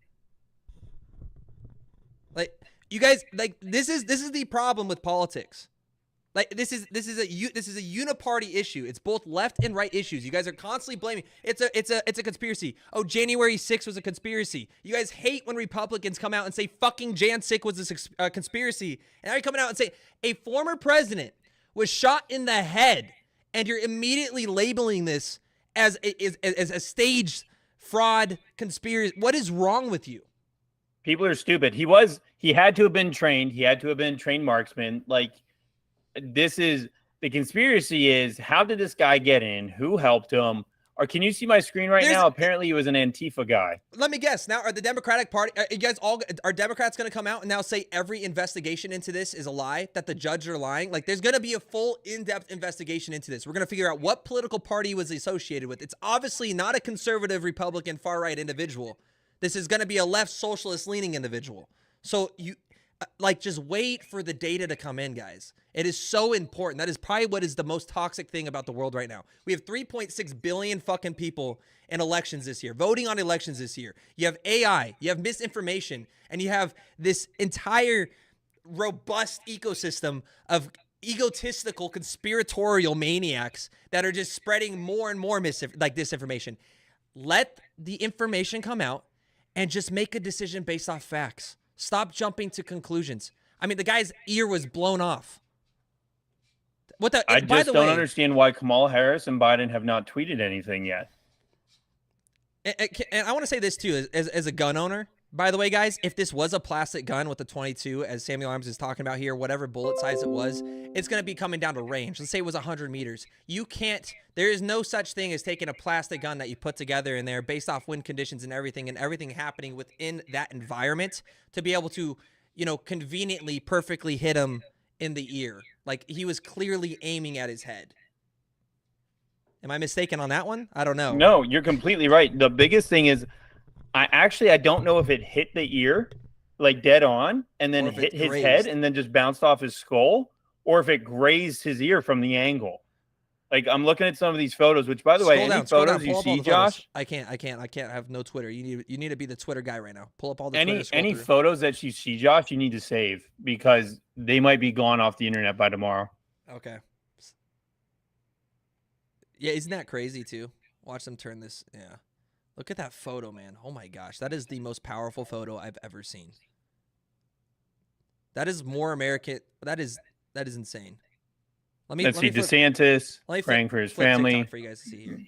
Like, you guys, like, this is the problem with politics. Like, this is a uniparty issue. It's both left and right issues. You guys are constantly blaming. It's a conspiracy. Oh, January 6th was a conspiracy. You guys hate when Republicans come out and say fucking Jan 6 was a conspiracy. And now you're coming out and say a former president was shot in the head, and you're immediately labeling this as a staged fraud conspiracy. What is wrong with you? People are stupid. He had to have been trained. He had to have been trained marksman. Like, this is the conspiracy is, how did this guy get in? Who helped him? Or can you see my screen right now? Apparently he was an Antifa guy. Let me guess. Now, are the Democratic Party, are Democrats going to come out and now say every investigation into this is a lie, that the judges are lying? Like, there's going to be a full in-depth investigation into this. We're going to figure out what political party was associated with. It's obviously not a conservative Republican far-right individual. This is going to be a left socialist leaning individual. So you just wait for the data to come in, guys. It is so important. That is probably what is the most toxic thing about the world right now. We have 3.6 billion fucking people in elections this year, voting on elections this year. You have AI, you have misinformation, and you have this entire robust ecosystem of egotistical conspiratorial maniacs that are just spreading more and more disinformation. Let the information come out and just make a decision based off facts. Stop jumping to conclusions. I mean, the guy's ear was blown off. I just don't understand why Kamala Harris and Biden have not tweeted anything yet. And I want to say this too, as a gun owner, by the way, guys, if this was a plastic gun with a 22, as Samuel Arms is talking about here, whatever bullet size it was, it's going to be coming down to range. Let's say it was 100 meters. There is no such thing as taking a plastic gun that you put together in there based off wind conditions and everything happening within that environment to be able to, conveniently, perfectly hit him in the ear. Like, he was clearly aiming at his head. Am I mistaken on that one? I don't know. No, you're completely right. The biggest thing is, I don't know if it hit the ear, like dead on, and then hit his head and then just bounced off his skull, or if it grazed his ear from the angle. Like, I'm looking at some of these photos, which, by the way, any photos you see, Josh? I can't have no Twitter. You need to be the Twitter guy right now. Pull up all the any photos that you see, Josh, you need to save because they might be gone off the internet by tomorrow. Okay. Yeah, isn't that crazy too? Watch them turn this. Yeah. Look at that photo, man. Oh my gosh. That is the most powerful photo I've ever seen. That is more American. That is insane. Let's see. DeSantis praying for his family. For you guys to see here.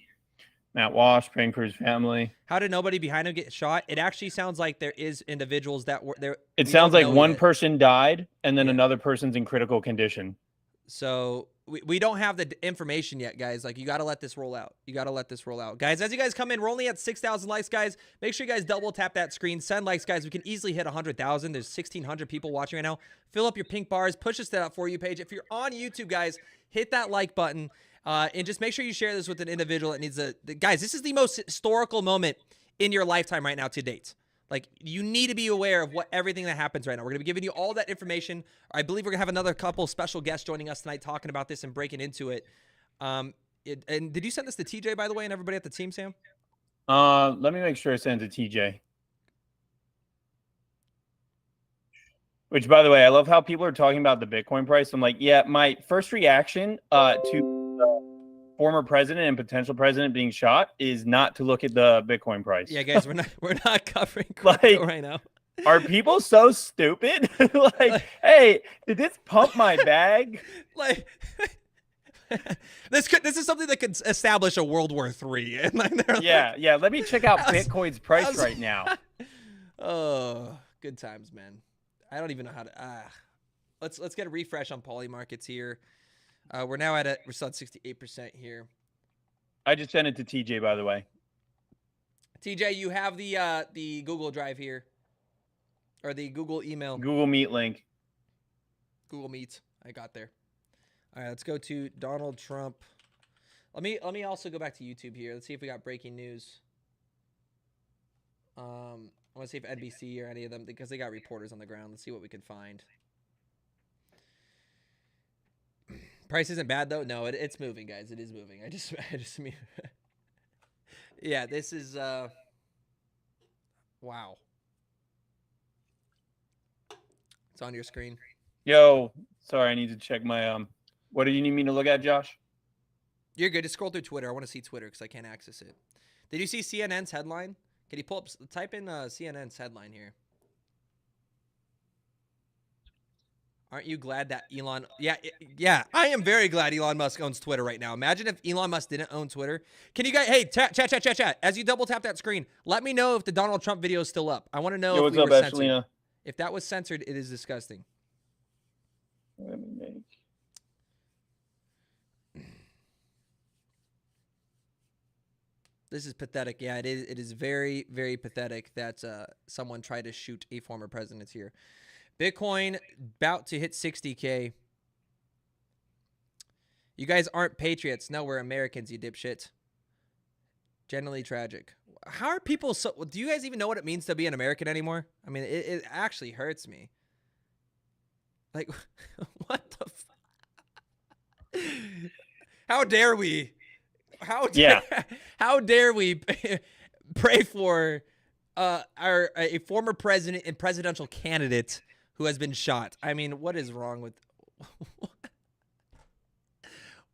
Matt Walsh praying for his family. How did nobody behind him get shot? It actually sounds like there is individuals that were there. It sounds like one person died and then another person's in critical condition. So we don't have the information yet, guys. Like, you got to let this roll out. Guys, as you guys come in, we're only at 6,000 likes, guys. Make sure you guys double tap that screen. Send likes, guys. We can easily hit 100,000. There's 1,600 people watching right now. Fill up your pink bars. Push us to that For You page. If you're on YouTube, guys, hit that like button. And just make sure you share this with an individual that needs guys, this is the most historical moment in your lifetime right now to date. Like, you need to be aware of everything that happens right now. We're going to be giving you all that information. I believe we're going to have another couple special guests joining us tonight talking about this and breaking into it. And did you send this to TJ, by the way, and everybody at the team, Sam? Let me make sure I send it to TJ. Which, by the way, I love how people are talking about the Bitcoin price. I'm like, yeah, my first reaction to former president and potential president being shot is not to look at the Bitcoin price. Yeah, guys, we're not covering crypto right now. Are people so stupid? Hey, did this pump my bag? This is something that could establish a World War III. And yeah. Let me check out Bitcoin's price right now. Oh, good times, man. I don't even know how to. Let's get a refresh on Poly Markets here. We're now we're still at 68% here. I just sent it to TJ, by the way. TJ, you have the Google Drive here, or the Google email. Google Meet link. Google Meet. I got there. All right, let's go to Donald Trump. Let me also go back to YouTube here. Let's see if we got breaking news. I want to see if NBC or any of them, because they got reporters on the ground. Let's see what we can find. Price isn't bad though. No, it's moving, guys. It is moving. I just mean, yeah. This is wow. It's on your screen. Yo, sorry, I need to check my What do you need me to look at, Josh? You're good. Just scroll through Twitter. I want to see Twitter because I can't access it. Did you see CNN's headline? Can you pull up? Type in CNN's headline here. Aren't you glad that Elon? Yeah. I am very glad Elon Musk owns Twitter right now. Imagine if Elon Musk didn't own Twitter. Can you guys? Hey, chat. As you double tap that screen, let me know if the Donald Trump video is still up. I want to know if we were censored. Ashlina? If that was censored, it is disgusting. This is pathetic. Yeah, it is. It is very, very pathetic that someone tried to shoot a former president here. Bitcoin about to hit 60K. You guys aren't patriots. No, we're Americans, you dipshit. Generally tragic. How are people so... Do you guys even know what it means to be an American anymore? I mean, it actually hurts me. Like, what the fuck? How dare we? How dare we pray for a former president and presidential candidate who has been shot. I mean, what is wrong with...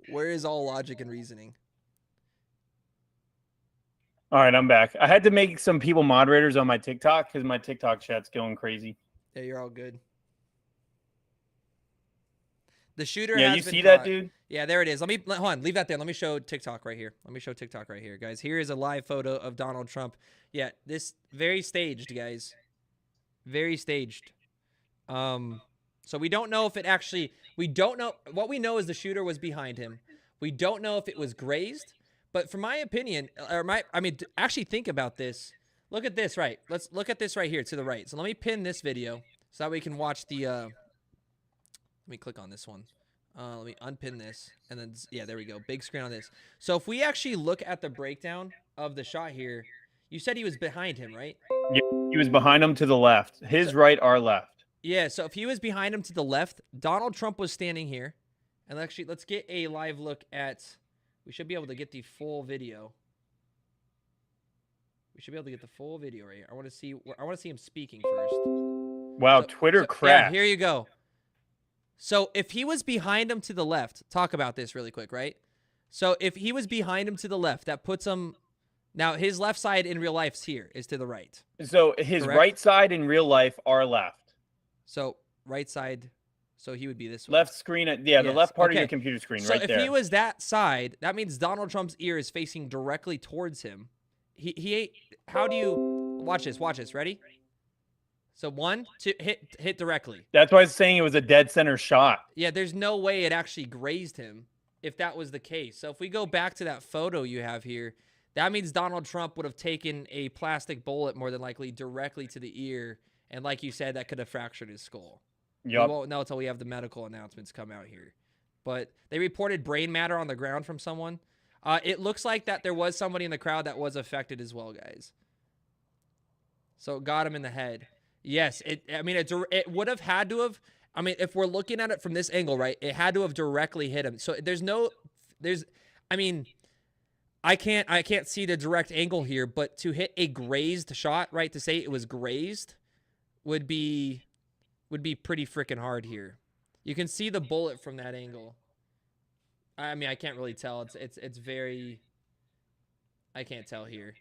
Where is all logic and reasoning? All right, I'm back. I had to make some people moderators on my TikTok because my TikTok chat's going crazy. Yeah, you're all good. The shooter. Yeah, has you been see caught. that, dude? Yeah, there it is. Hold on, leave that there. Let me show TikTok right here. Guys. Here is a live photo of Donald Trump. Yeah, this very staged, guys. Very staged. So we don't know if it actually. We don't know. What we know is the shooter was behind him. We don't know if it was grazed. But for my opinion, actually think about this. Look at this, right? Let's look at this right here to the right. So let me pin this video so that we can watch the. Let me click on this one. Let me unpin this, and then yeah, there we go. Big screen on this. So if we actually look at the breakdown of the shot here, you said he was behind him, right? Yeah, he was behind him to the left. His right, our left. Yeah. So if he was behind him to the left, Donald Trump was standing here, and actually, let's get a live look at. We should be able to get the full video. We should be able to get the full video right here. I want to see him speaking first. Wow, Twitter crashed. Yeah, here you go. So if he was behind him to the left, talk about this really quick, right? So if he was behind him to the left, that puts him. Now his left side in real life's here is to the right. So his correct? Right side in real life, our left. So right side. So he would be this way. Left screen, yeah, the left part of your computer screen, so right there. So if he was that side, that means Donald Trump's ear is facing directly towards him. How do you watch this? Watch this. Ready? So one, two, hit directly. That's why I was saying it was a dead center shot. Yeah, there's no way it actually grazed him if that was the case. So if we go back to that photo you have here, that means Donald Trump would have taken a plastic bullet more than likely directly to the ear, and like you said, that could have fractured his skull. Yep. We won't know until we have the medical announcements come out here. But they reported brain matter on the ground from someone. It looks like that there was somebody in the crowd that was affected as well, guys. So it got him in the head. Yes, it would have had to have. I mean, if we're looking at it from this angle, right, it had to have directly hit him. So I can't see the direct angle here, but to hit a grazed shot, right, to say it was grazed would be pretty freaking hard here. You can see the bullet from that angle. I mean, I can't really tell. It's very. I can't tell here.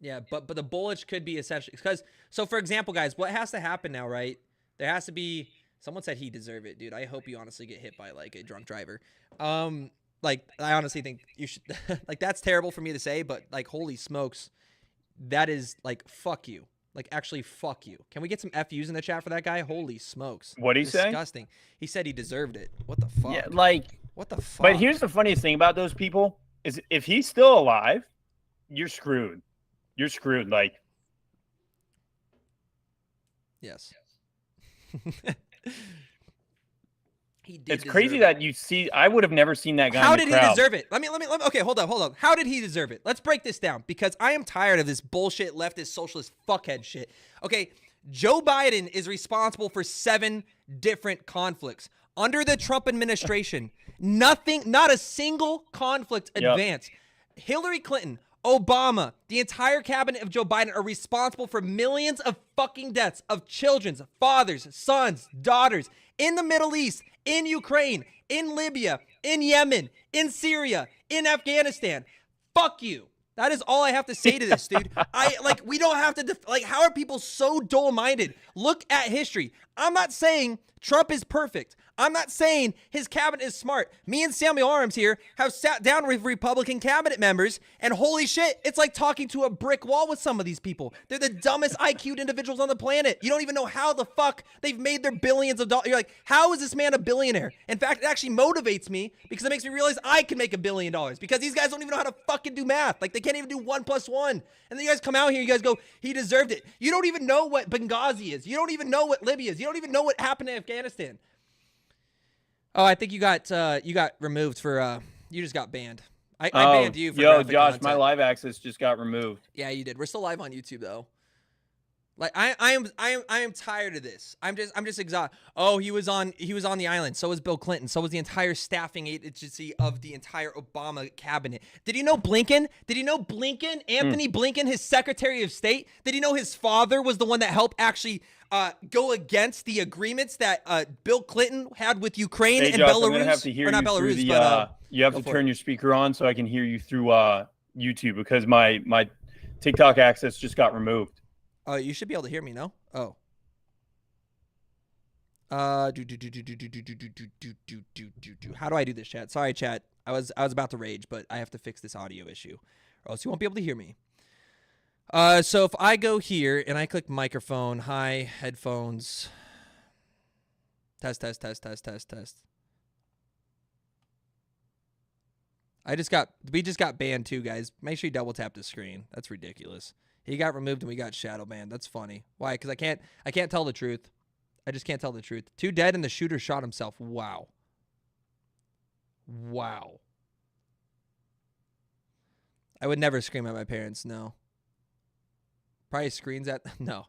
Yeah, but the bullets could be essentially because. So for example, guys, what has to happen now, right? There has to be. Someone said he deserved it, dude. I hope you honestly get hit by like a drunk driver. Like I honestly think you should. Like that's terrible for me to say, but like holy smokes, that is like fuck you. Like, actually, fuck you. Can we get some FUs in the chat for that guy? Holy smokes. What'd he say? Disgusting. He said he deserved it. What the fuck? Yeah, like... What the fuck? But here's the funniest thing about those people is if he's still alive, you're screwed. You're screwed. Like... Yes. He did it's crazy it. that you see... I would have never seen that guy How in the did crowd. he deserve it? Let me. Okay, hold on. How did he deserve it? Let's break this down because I am tired of this bullshit leftist socialist fuckhead shit. Okay, Joe Biden is responsible for 7 different conflicts. Under the Trump administration, not a single conflict advanced. Hillary Clinton, Obama, the entire cabinet of Joe Biden are responsible for millions of fucking deaths of children, fathers, sons, daughters in the Middle East, in Ukraine, in Libya, in Yemen, in Syria, in Afghanistan. Fuck you. That is all I have to say to this, dude. We don't have to, how are people so dull-minded? Look at history. I'm not saying Trump is perfect. I'm not saying his cabinet is smart. Me and Samuel Arms here have sat down with Republican cabinet members, and holy shit, it's like talking to a brick wall with some of these people. They're the dumbest IQ'd individuals on the planet. You don't even know how the fuck they've made their billions of dollars. You're like, how is this man a billionaire? In fact, it actually motivates me because it makes me realize I can make $1 billion because these guys don't even know how to fucking do math. Like, they can't even do 1 + 1. And then you guys come out here, you guys go, he deserved it. You don't even know what Benghazi is. You don't even know what Libya is. You don't even know what happened in Afghanistan. Oh, I think you got removed for you just got banned. I banned you for graphic Josh, content. my live access just got removed. Yeah, you did. We're still live on YouTube though. Like I am tired of this. I'm just exhausted. Oh, he was on the island. So was Bill Clinton. So was the entire staffing agency of the entire Obama cabinet. Did you know Blinken? Did you know Blinken? Anthony Blinken, his Secretary of State. Did you know his father was the one that helped actually go against the agreements that Bill Clinton had with Ukraine and Josh, Belarus? I'm gonna have to hear or not you through Belarus, the. but You have to turn your speaker on so I can hear you through YouTube because my TikTok access just got removed. You should be able to hear me, no? Oh. How do I do this, chat? Sorry, chat. I was about to rage, but I have to fix this audio issue, or else you won't be able to hear me. So if I go here and I click microphone, hi, headphones, test. We just got banned too, guys. Make sure you double tap the screen. That's ridiculous. He got removed and we got shadow banned. That's funny. Why? Because I can't tell the truth. I just can't tell the truth. 2 dead and the shooter shot himself. Wow. I would never scream at my parents. No. Probably screams at no.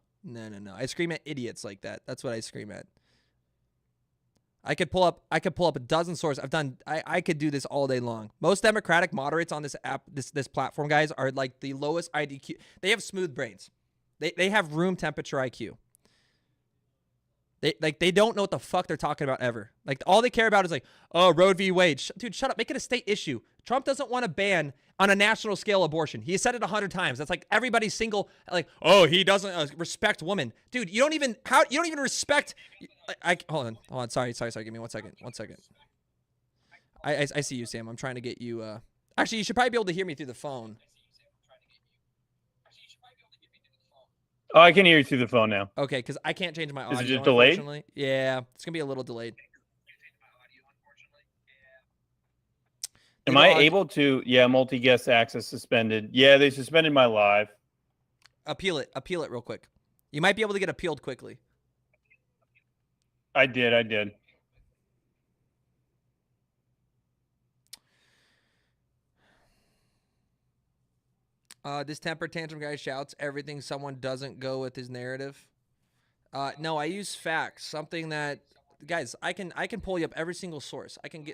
I scream at idiots like that. That's what I scream at. I could pull up a dozen sources. I could do this all day long. Most Democratic moderates on this app, this platform, guys, are like the lowest IDQ. They have smooth brains. They have room temperature IQ. They don't know what the fuck they're talking about ever. Like all they care about is like, oh, Roe v. Wade. Dude, shut up. Make it a state issue. Trump doesn't want to ban on a national scale abortion. He has said it 100 times. That's like everybody's single, like, oh, he doesn't respect women. Dude, you don't even respect. Hold on. Sorry. Give me 1 second. I see you, Sam. I'm trying to get you. Actually, you should probably be able to hear me through the phone. Oh, I can hear you through the phone now. Okay, because I can't change my audio. Is it just delayed? Yeah, it's gonna be a little delayed. Am I able to? Yeah, multi-guest access suspended. Yeah, they suspended my live. Appeal it real quick. You might be able to get appealed quickly. I did. This temper tantrum guy shouts everything someone doesn't go with his narrative. No, I use facts. Something that, guys, I can pull you up every single source. I can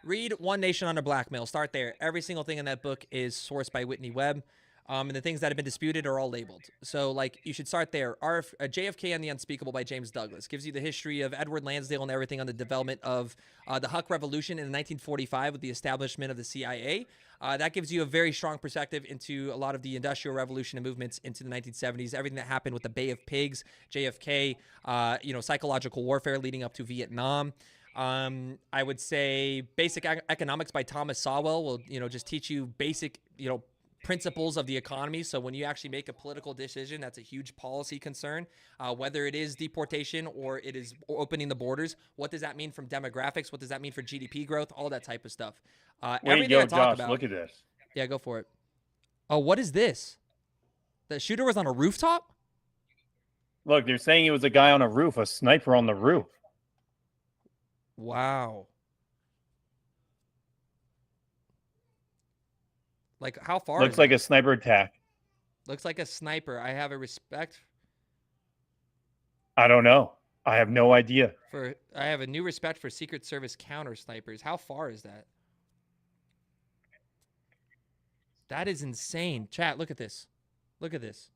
read One Nation Under Blackmail. Start there. Every single thing in that book is sourced by Whitney Webb. And the things that have been disputed are all labeled. So, like, you should start there. JFK and the Unspeakable by James Douglas gives you the history of Edward Lansdale and everything on the development of the Huck Revolution in 1945 with the establishment of the CIA. That gives you a very strong perspective into a lot of the Industrial Revolution and movements into the 1970s, everything that happened with the Bay of Pigs, JFK, psychological warfare leading up to Vietnam. I would say Basic Economics by Thomas Sowell will, just teach you basic, principles of the economy. So when you actually make a political decision, that's a huge policy concern, whether it is deportation or it is opening the borders. What does that mean from demographics? What does that mean for GDP growth? All that type of stuff. Everything I talk Josh, about. look at this. Yeah, go for it. Oh, what is this? The shooter was on a rooftop? Look, they're saying it was a guy on a roof, a sniper on the roof. Wow. Like, how far? Looks like a sniper attack. Looks like a sniper. I have a respect. I don't know. I have no idea. I have a new respect for Secret Service counter snipers. How far is that? That is insane. Chat, look at this. Look at this.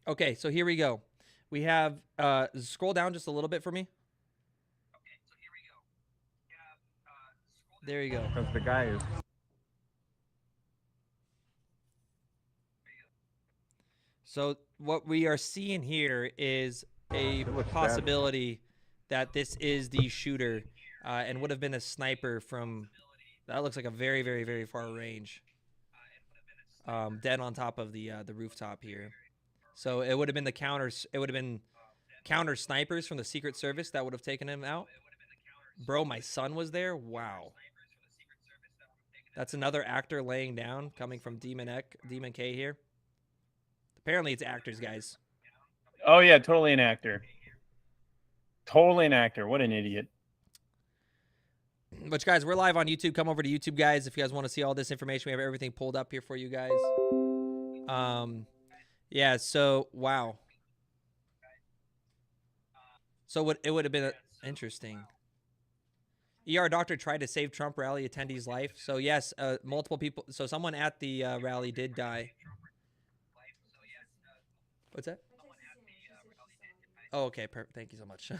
Okay, so here we go. We have, scroll down just a little bit for me. There you go. Because the guy is. So what we are seeing here is a possibility that this is the shooter and would have been a sniper from, that looks like a very, very, very far range. Dead on top of the rooftop here. So it would have been the counters. It would have been counter snipers from the Secret Service that would have taken him out. Bro, my son was there. Wow. That's another actor laying down, coming from Demon K here. Apparently it's actors, guys. Oh, yeah, totally an actor. Totally an actor. What an idiot. But, guys, we're live on YouTube. Come over to YouTube, guys, if you guys want to see all this information. We have everything pulled up here for you guys. Yeah. So wow. So it would have been interesting. ER doctor tried to save Trump rally attendee's life. So yes, multiple people. So someone at the rally did die. What's that? Oh, okay. Perfect. Thank you so much.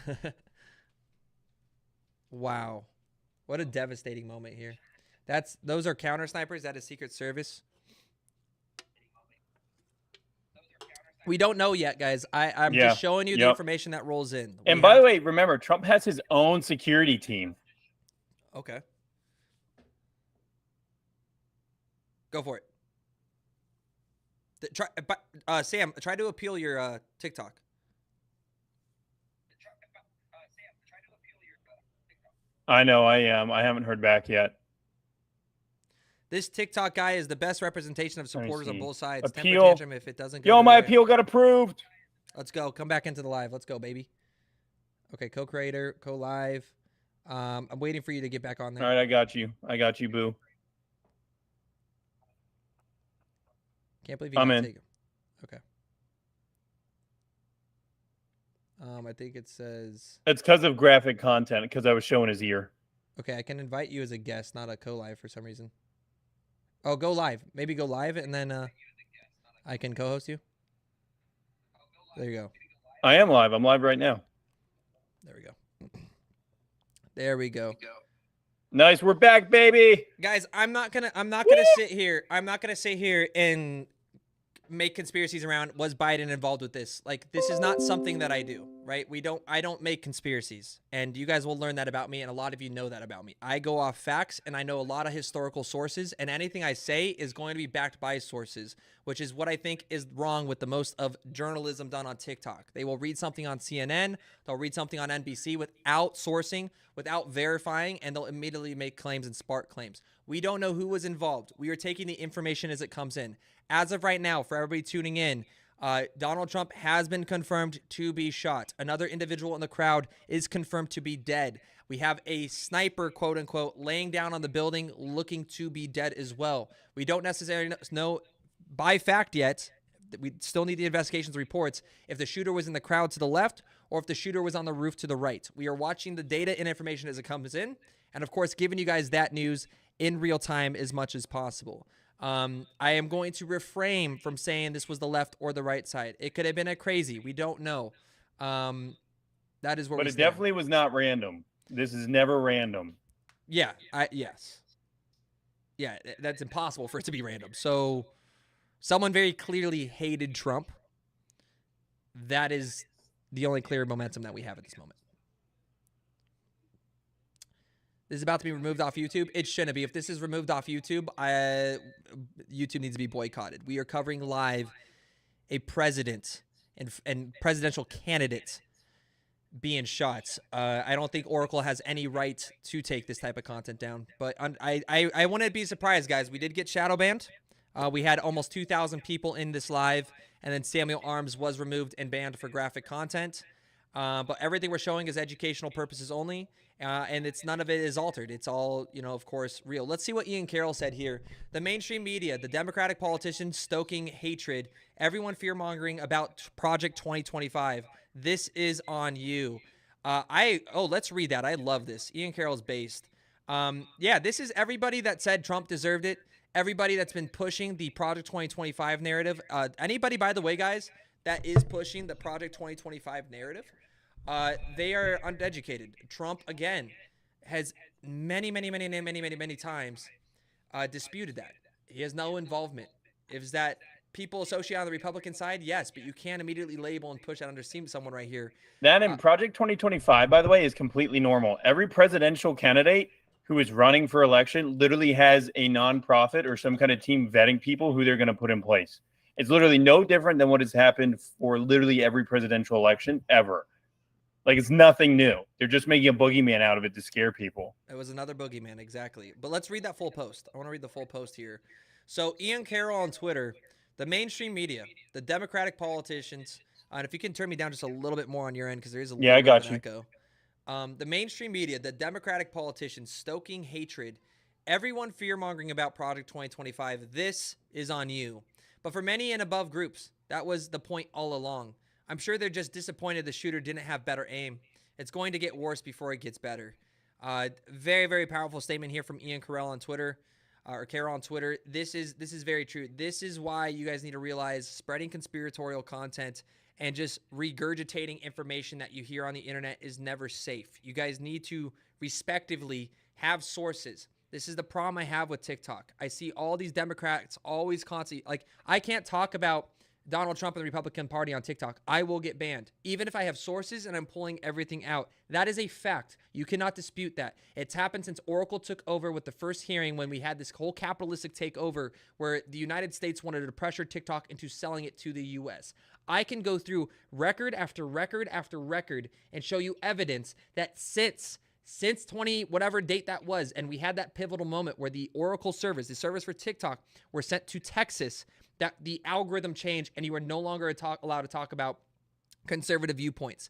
Wow, what a devastating moment here. Those are counter snipers. That is Secret Service. We don't know yet, guys. I'm just showing you the information that rolls in. And by the way, remember, Trump has his own security team. Okay. Go for it. Sam, try to appeal your TikTok. I know, I am. I haven't heard back yet. This TikTok guy is the best representation of supporters on both sides. Appeal. Temper tantrum if it doesn't go. Yo, my appeal got approved. Let's go. Come back into the live. Let's go, baby. Okay, co-creator, co-live. I'm waiting for you to get back on there. All right, I got you. I got you, boo. Can't believe you I'm got in. taken. Okay. I think it says. It's because of graphic content, because I was showing his ear. Okay, I can invite you as a guest, not a co-live for some reason. Oh, go live. Maybe go live, and then I can co-host you. There you go. I am live. I'm live right now. There we go. There we go. Nice. We're back, baby. Guys, I'm not gonna sit here. I'm not gonna sit here and make conspiracies around was Biden involved with this. Like, this is not something that I do, right? I don't make conspiracies, and you guys will learn that about me, and a lot of you know that about me. I go off facts, and I know a lot of historical sources, and anything I say is going to be backed by sources, which is what I think is wrong with the most of journalism done on TikTok. They will read something on CNN, they'll read something on NBC without sourcing, without verifying, and they'll immediately make claims and spark claims. We don't know who was involved. We are taking the information as it comes in. As of right now, for everybody tuning in, Donald Trump has been confirmed to be shot. Another individual in the crowd is confirmed to be dead. We have a sniper, quote unquote, laying down on the building looking to be dead as well. We don't necessarily know by fact yet. We still need the investigations reports if the shooter was in the crowd to the left or if the shooter was on the roof to the right. We are watching the data and information as it comes in, and of course giving you guys that news in real time as much as possible. I am going to refrain from saying this was the left or the right side. It could have been a crazy. We don't know. That is where. But it definitely was not random. This is never random. Yeah. Yes. Yeah, that's impossible for it to be random. So, someone very clearly hated Trump. That is the only clear momentum that we have at this moment. This is about to be removed off YouTube. It shouldn't be. If this is removed off YouTube, YouTube needs to be boycotted. We are covering live a president and presidential candidate being shot. I don't think Oracle has any right to take this type of content down. But I wouldn't be surprised, guys. We did get shadow banned. We had almost 2,000 people in this live, and then Samuel Arms was removed and banned for graphic content. But everything we're showing is educational purposes only. And none of it is altered. It's all, of course, real. Let's see what Ian Carroll said here. The mainstream media, the Democratic politicians stoking hatred, everyone fear-mongering about Project 2025. This is on you. Let's read that. I love this. Ian Carroll's based. Yeah, this is everybody that said Trump deserved it. Everybody that's been pushing the Project 2025 narrative. Anybody, by the way, guys, that is pushing the Project 2025 narrative, they are uneducated. Trump, again, has many times disputed that. He has no involvement. Is that people associated on the Republican side? Yes, but you can't immediately label and push that under someone right here. That in Project 2025, by the way, is completely normal. Every presidential candidate who is running for election literally has a nonprofit or some kind of team vetting people who they're going to put in place. It's literally no different than what has happened for literally every presidential election ever. Like, it's nothing new. They're just making a boogeyman out of it to scare people. It was another boogeyman, exactly. But let's read that full post. I want to read the full post here. So Ian Carroll on Twitter, the mainstream media, the Democratic politicians, and if you can turn me down just a little bit more on your end because there is a little bit of an echo. The mainstream media, the Democratic politicians stoking hatred, everyone fear-mongering about Project 2025. This is on you. But for many and above groups, that was the point all along. I'm sure they're just disappointed the shooter didn't have better aim. It's going to get worse before it gets better. Very, very powerful statement here from Ian Carell on Twitter, or Carell on Twitter. This is very true. This is why you guys need to realize spreading conspiratorial content and just regurgitating information that you hear on the internet is never safe. You guys need to respectively have sources. This is the problem I have with TikTok. I see all these Democrats always constantly, like, I can't talk about Donald Trump and the Republican Party on TikTok. I will get banned, even if I have sources and I'm pulling everything out. That is a fact. You cannot dispute that. It's happened since Oracle took over with the first hearing when we had this whole capitalistic takeover where the United States wanted to pressure TikTok into selling it to the US. I can go through record after record after record and show you evidence that since 20 whatever date that was, and we had that pivotal moment where the Oracle servers, the servers for TikTok, were sent to Texas, that the algorithm changed and you are no longer allowed to talk about conservative viewpoints.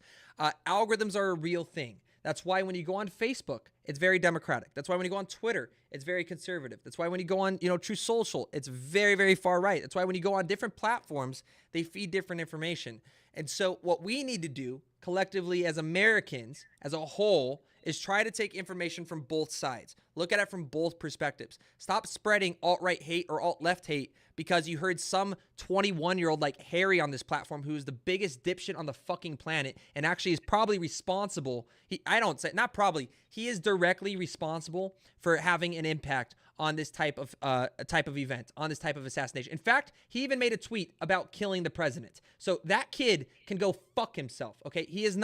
Algorithms are a real thing. That's why when you go on Facebook, it's very democratic. That's why when you go on Twitter, it's very conservative. That's why when you go on, True Social, it's very, very far right. That's why when you go on different platforms, they feed different information. And so what we need to do collectively as Americans, as a whole, is try to take information from both sides. Look at it from both perspectives. Stop spreading alt-right hate or alt-left hate because you heard some 21-year-old like Harry on this platform who is the biggest dipshit on the fucking planet and actually is probably responsible. He is directly responsible for having an impact on this type of event, on this type of assassination. In fact, he even made a tweet about killing the president. So that kid can go fuck himself, okay? He is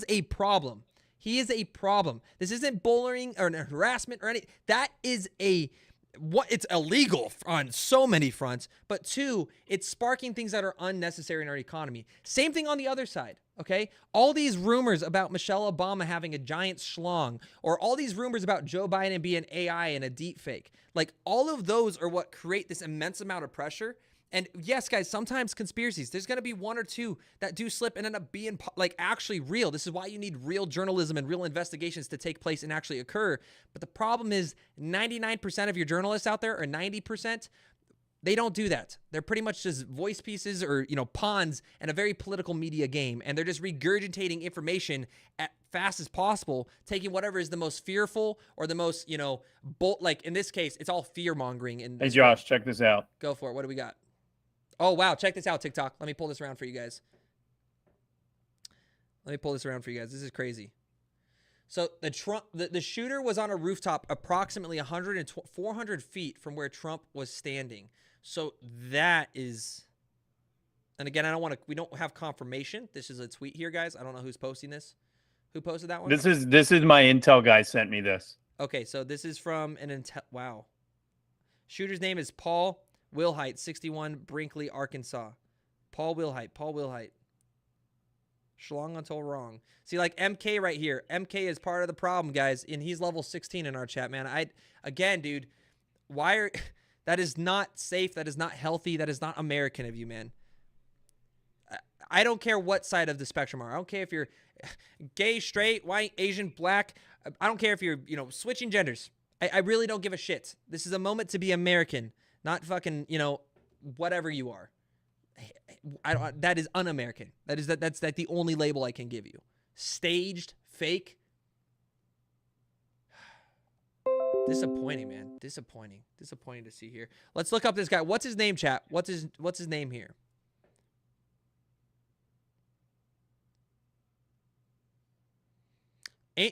a problem. He is a problem. This isn't bullying or harassment or anything. That is it's illegal on so many fronts, but two, it's sparking things that are unnecessary in our economy. Same thing on the other side, okay? All these rumors about Michelle Obama having a giant schlong, or all these rumors about Joe Biden being AI and a deep fake, like all of those are what create this immense amount of pressure. And yes, guys, sometimes conspiracies, there's going to be one or two that do slip and end up being like actually real. This is why you need real journalism and real investigations to take place and actually occur. But the problem is 99% of your journalists out there, or 90%, they don't do that. They're pretty much just voice pieces or, pawns in a very political media game. And they're just regurgitating information as fast as possible, taking whatever is the most fearful or the most, like in this case, it's all fear mongering. Hey, Josh, check this out. Go for it. What do we got? Oh, wow. Check this out, TikTok. Let me pull this around for you guys. This is crazy. So the shooter was on a rooftop approximately 400 feet from where Trump was standing. So that is, and again, we don't have confirmation. This is a tweet here, guys. I don't know who's posting this. Who posted that one? This is my intel guy sent me this. Okay, so this is from an intel. Wow. Shooter's name is Paul Wilhite, 61, Brinkley, Arkansas. Paul Wilhite. Schlong until wrong. See, like MK right here. MK is part of the problem, guys, and he's level 16 in our chat, man. Again, dude, that is not safe. That is not healthy. That is not American of you, man. I don't care what side of the spectrum are. I don't care if you're gay, straight, white, Asian, black. I don't care if you're, switching genders. I really don't give a shit. This is a moment to be American, not fucking, whatever you are. That is un-American. That's like the only label I can give you. Staged, fake. Disappointing, man. Disappointing to see here. Let's look up this guy. What's his name, chat? What's his name here?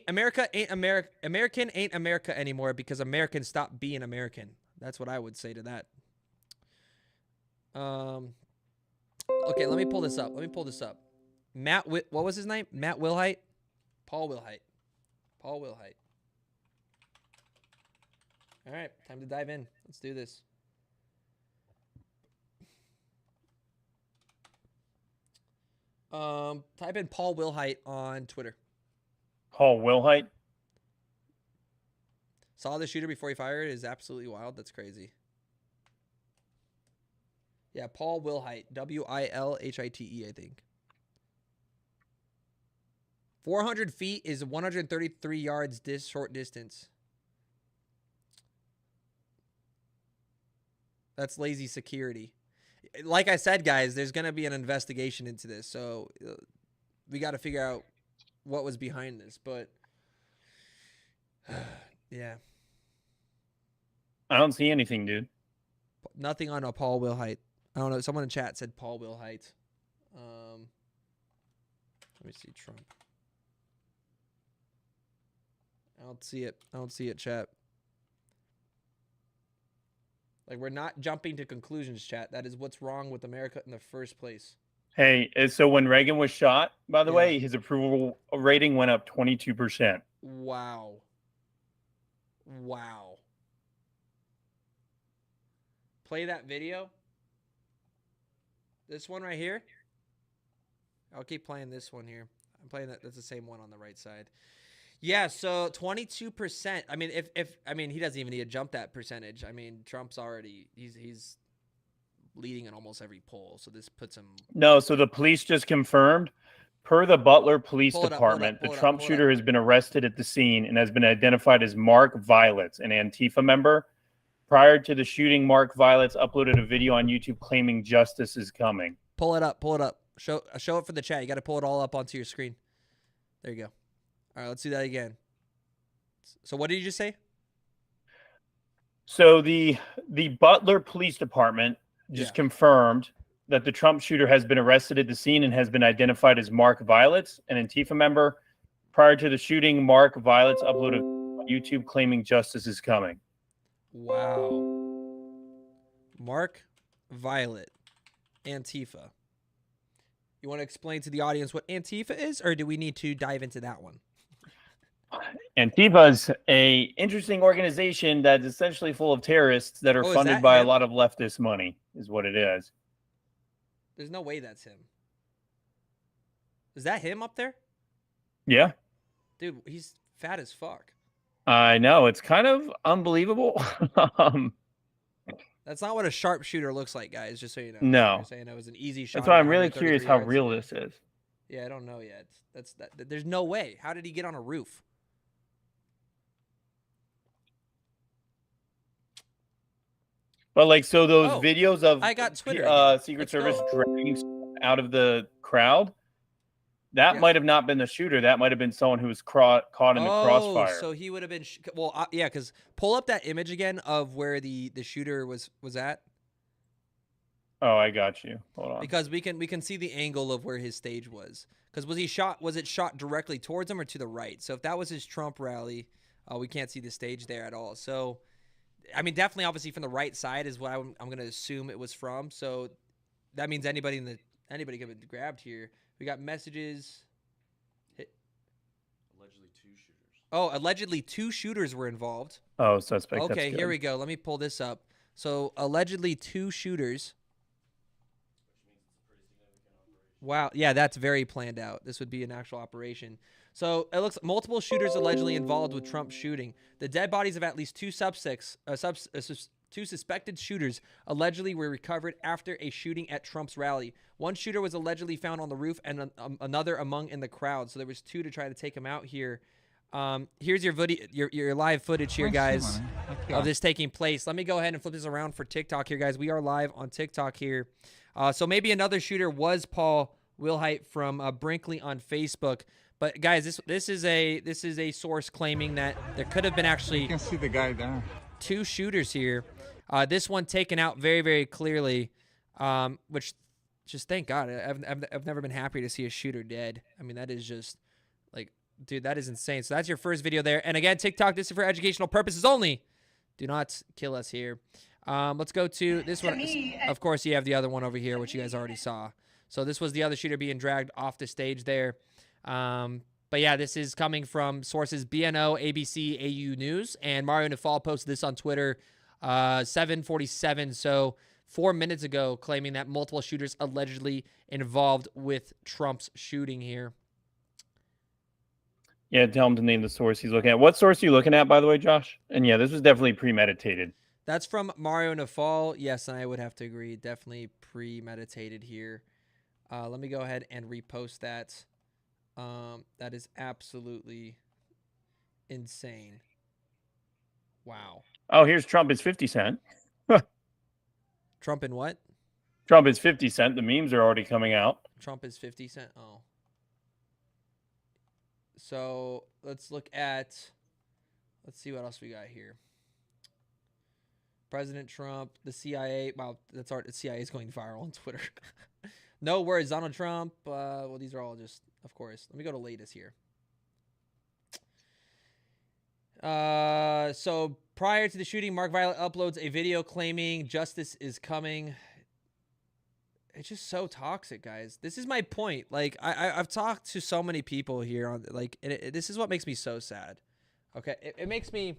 American ain't America anymore because Americans stopped being American. That's what I would say to that. Okay, let me pull this up. What was his name? Matt Wilhite? Paul Wilhite. All right, time to dive in. Let's do this. Type in Paul Wilhite on Twitter. Paul Wilhite? Saw the shooter before he fired is absolutely wild. That's crazy. Yeah, Paul Wilhite. Wilhite, I think. 400 feet is 133 yards this short distance. That's lazy security. like I said, guys, there's gonna be an investigation into this, so we got to figure out what was behind this. But yeah, I don't see anything, dude. nothing on a Paul Wilhite. I don't know. Someone in chat said Paul Wilhite. Let me see Trump. I don't see it. I don't see it, chat. Like, we're not jumping to conclusions, chat. That is what's wrong with America in the first place. Hey, so when Reagan was shot, by the way, his approval rating went up 22%. Wow. Wow. Play that video. This one right here. I'll keep playing this one here. I'm playing that. That's the same one on the right side. Yeah, so 22%. I mean, I mean, he doesn't even need to jump that percentage. I mean, Trump's already he's leading in almost every poll. So this puts him. No, so the police just confirmed, per the Butler Police Department, the Trump shooter has been arrested at the scene and has been identified as Mark Violets, an Antifa member. Prior to the shooting, Mark Violets uploaded a video on YouTube claiming justice is coming. Pull it up. Pull it up. Show it for the chat. You got to pull it all up onto your screen. There you go. All right, let's do that again. So what did you just say? So the Butler Police Department just confirmed that the Trump shooter has been arrested at the scene and has been identified as Mark Violets, an Antifa member. Prior to the shooting, Mark Violets uploaded on YouTube claiming justice is coming. Wow. Mark Violet, Antifa. You want to explain to the audience what Antifa is, or do we need to dive into that one? Antifa is a interesting organization that's essentially full of terrorists that are funded by a lot of leftist money, is what it is. There's no way that's him. Is that him up there? Yeah. Dude, he's fat as fuck. I know. It's kind of unbelievable. That's not what a sharpshooter looks like, guys, just so you know. No. You're saying it was an easy shot. That's why I'm really curious how real this is. Yeah, I don't know yet. There's no way. How did he get on a roof? But like, so those videos of I got Twitter Secret Service dragging out of the crowd, that might have not been the shooter. That might have been someone who was caught in the crossfire. So he would have been yeah, because pull up that image again of where the shooter was at. Oh, I got you. Hold on. Because we can see the angle of where his stage was. Because was it shot directly towards him or to the right? So if that was his Trump rally, we can't see the stage there at all. So I mean, definitely, obviously, from the right side is what I'm going to assume it was from. So that means anybody could have been grabbed here. We got messages. Allegedly 2 shooters. Oh, allegedly 2 shooters were involved. Oh, suspect. Okay, here we go. Let me pull this up. So allegedly 2 shooters. Wow. Yeah, that's very planned out. This would be an actual operation. So it looks multiple shooters allegedly involved with Trump's shooting. The dead bodies of at least 2 suspected shooters allegedly were recovered after a shooting at Trump's rally. One shooter was allegedly found on the roof and another among in the crowd. So there was 2 to try to take him out here. Here's your video, your live footage here, guys, of this taking place. Let me go ahead and flip this around for TikTok here, guys. We are live on TikTok here. So maybe another shooter was Paul Wilhite from Brinkley on Facebook. But guys, this is a source claiming that there could have been actually, you can see the guy there, 2 shooters here. This one taken out very, very clearly, which just thank God. I've never been happier to see a shooter dead. I mean, that is just like, dude, that is insane. So that's your first video there. And again, TikTok, this is for educational purposes only. Do not kill us here. Let's go to this one. Of course, you have the other one over here, which you guys already saw. So this was the other shooter being dragged off the stage there. But yeah, this is coming from sources BNO, ABC, AU News, and Mario Nafal posted this on Twitter 7:47, so 4 minutes ago, claiming that multiple shooters allegedly involved with Trump's shooting here. Yeah, tell him to name the source he's looking at. What source are you looking at, by the way, Josh? And yeah, this was definitely premeditated. That's from Mario Nafal. Yes, and I would have to agree. Definitely premeditated here. Let me go ahead and repost that. That is absolutely insane. Wow. Oh, here's Trump. It's 50 Cent. Trump in what? Trump is 50 Cent. The memes are already coming out. Trump is 50 Cent. Oh. So let's look at, let's see what else we got here. President Trump, the CIA. Wow, that's the CIA is going viral on Twitter. No words, Donald Trump. Well, these are all just, of course. Let me go to latest here. So prior to the shooting, Mark Violet uploads a video claiming justice is coming. It's just so toxic, guys. This is my point. Like, I've talked to so many people here on, like, this is what makes me so sad. Okay, it makes me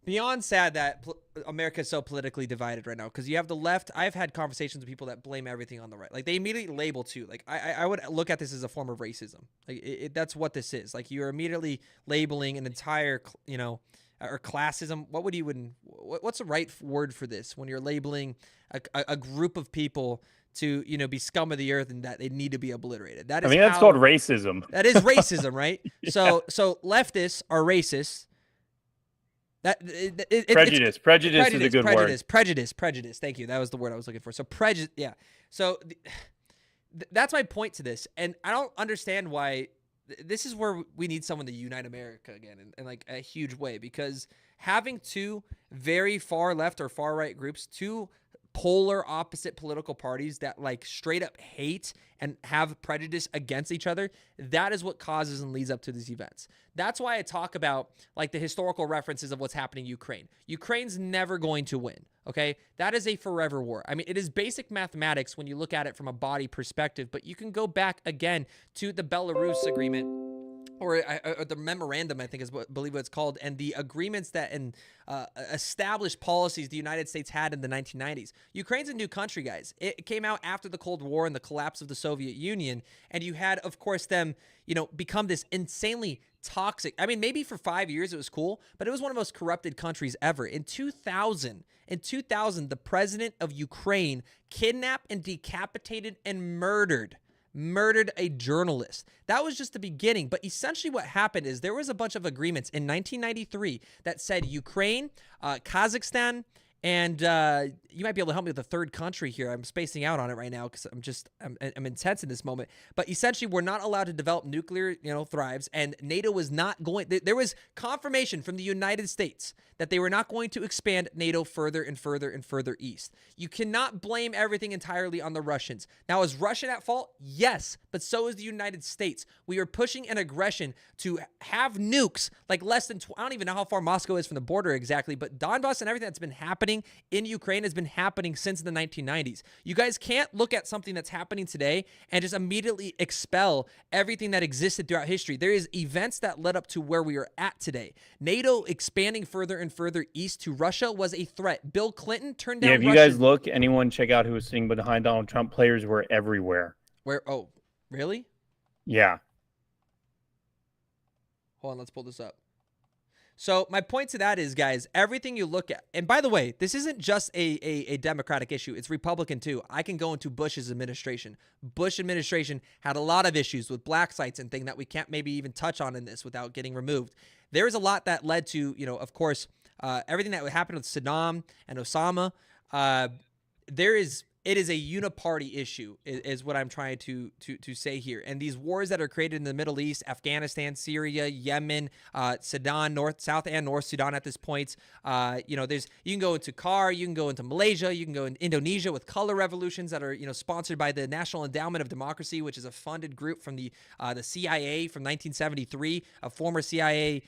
beyond sad that America is so politically divided right now, because you have the left. I've had conversations with people that blame everything on the right. Like, they immediately label too. Like, I would look at this as a form of racism. Like, that's what this is. Like, you're immediately labeling an entire, you know, or classism. What would you what's the right word for this when you're labeling a group of people to, you know, be scum of the earth and that they need to be obliterated? That is, I mean, that's called racism. That is racism, right? Yeah. So leftists are racist. Prejudice is a good word. Prejudice. Thank you. That was the word I was looking for. So prejudice. Yeah. So that's my point to this. And I don't understand why this is where we need someone to unite America again in like a huge way, because having two very far left or far right groups, two polar opposite political parties that like straight up hate and have prejudice against each other, that is what causes and leads up to these events. That's why I talk about like the historical references of what's happening in Ukraine. Ukraine's never going to win, okay? That is a forever war. I mean, it is basic mathematics when you look at it from a body perspective, but you can go back again to the Belarus agreement, or the memorandum, I think is believe what it's called, and the agreements that established policies the United States had in the 1990s. Ukraine's a new country, guys. It came out after the Cold War and the collapse of the Soviet Union, and you had, of course, them, you know, become this insanely toxic. I mean, maybe for 5 years it was cool, but it was one of the most corrupted countries ever. In 2000, the president of Ukraine kidnapped and decapitated and murdered a journalist. That was just the beginning. But essentially what happened is there was a bunch of agreements in 1993 that said Ukraine, Kazakhstan, and you might be able to help me with the third country here. I'm spacing out on it right now because I'm intense in this moment. But essentially, we're not allowed to develop nuclear, you know, thrives, and NATO was not going. There was confirmation from the United States that they were not going to expand NATO further and further and further east. You cannot blame everything entirely on the Russians. Now, is Russia at fault? Yes, but so is the United States. We are pushing an aggression to have nukes like less than. I don't even know how far Moscow is from the border exactly, but Donbass and everything that's been happening in Ukraine has been happening since the 1990s. You guys can't look at something that's happening today and just immediately expel everything that existed throughout history. There is events that led up to where we are at today. NATO expanding further and further east to Russia was a threat. Bill Clinton turned down If you guys look, anyone check out who was sitting behind Donald Trump, players were everywhere. Where? Oh, really? Yeah. Hold on, let's pull this up. So my point to that is, guys, everything you look at, and by the way, this isn't just a Democratic issue. It's Republican too. I can go into Bush's administration. Bush administration had a lot of issues with black sites and things that we can't maybe even touch on in this without getting removed. There is a lot that led to, you know, of course, everything that happened with Saddam and Osama. It is a uniparty issue, is what I'm trying to say here. And these wars that are created in the Middle East, Afghanistan, Syria, Yemen, Sudan, South and North Sudan at this point. You know, you can go into Qatar, you can go into Malaysia, you can go in Indonesia with color revolutions that are, you know, sponsored by the National Endowment of Democracy, which is a funded group from the CIA from 1973, a former CIA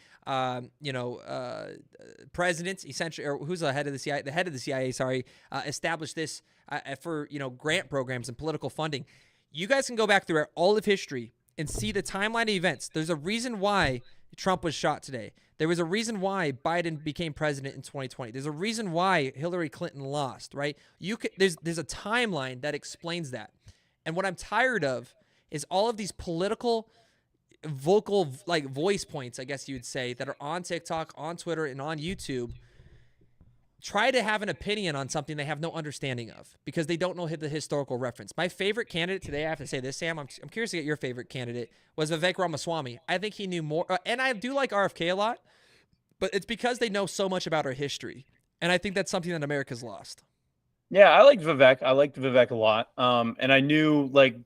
president, essentially, or who's the head of the CIA? The head of the CIA, established this for, you know, grant programs and political funding. You guys can go back through all of history and see the timeline of events. There's a reason why Trump was shot today. There was a reason why Biden became president in 2020. There's a reason why Hillary Clinton lost, right? There's a timeline that explains that. And what I'm tired of is all of these political vocal, like, voice points, I guess you would say, that are on TikTok, on Twitter, and on YouTube try to have an opinion on something they have no understanding of because they don't know the historical reference. My favorite candidate today, I have to say this, Sam, I'm curious to get your favorite candidate, was Vivek Ramaswamy. I think he knew more, and I do like RFK a lot, but it's because they know so much about our history, and I think that's something that America's lost. Yeah, I liked Vivek. I liked Vivek a lot. And I knew like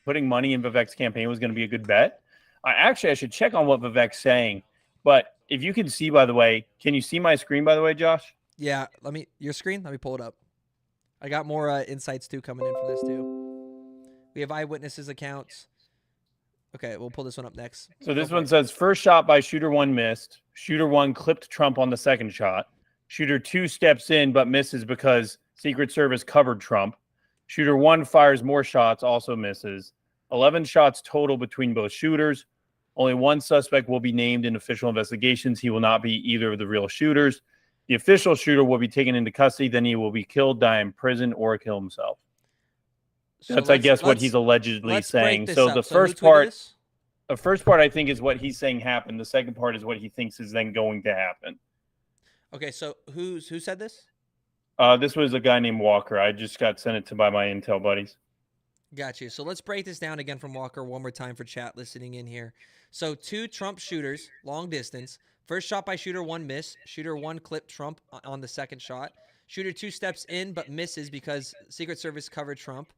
putting money in Vivek's campaign was going to be a good bet. I should check on what Vivek's saying. But if you can see, by the way, can you see my screen, by the way, Josh? Yeah, your screen. Let me pull it up. I got more insights too coming in from this too. We have eyewitnesses accounts. Okay, we'll pull this one up next. So this one says first shot by shooter 1 missed. Shooter 1 clipped Trump on the second shot. Shooter 2 steps in but misses because Secret Service covered Trump. Shooter 1 fires more shots, also misses. 11 shots total between both shooters. Only one suspect will be named in official investigations. He will not be either of the real shooters. The official shooter will be taken into custody. Then he will be killed, die in prison, or kill himself. So that's, I guess, what he's allegedly saying. So the first part, I think, is what he's saying happened. The second part is what he thinks is then going to happen. Okay, so who said this? This was a guy named Walker. I just got sent it to by my intel buddies. Got you. So let's break this down again from Walker one more time for chat listening in here. So 2 Trump shooters, long distance. First shot by shooter 1 miss. Shooter 1 clipped Trump on the second shot. Shooter 2 steps in but misses because Secret Service covered Trump.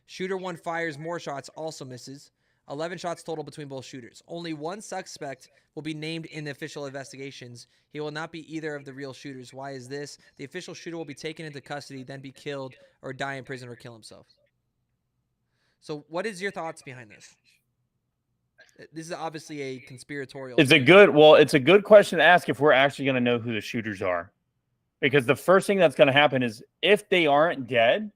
Shooter 1 fires more shots, also misses. 11 shots total between both shooters. Only one suspect will be named in the official investigations. He will not be either of the real shooters. Why is this? The official shooter will be taken into custody, then be killed or die in prison or kill himself. So what is your thoughts behind this? This is obviously a conspiratorial. It's a good question to ask if we're actually going to know who the shooters are. Because the first thing that's going to happen is if they aren't dead,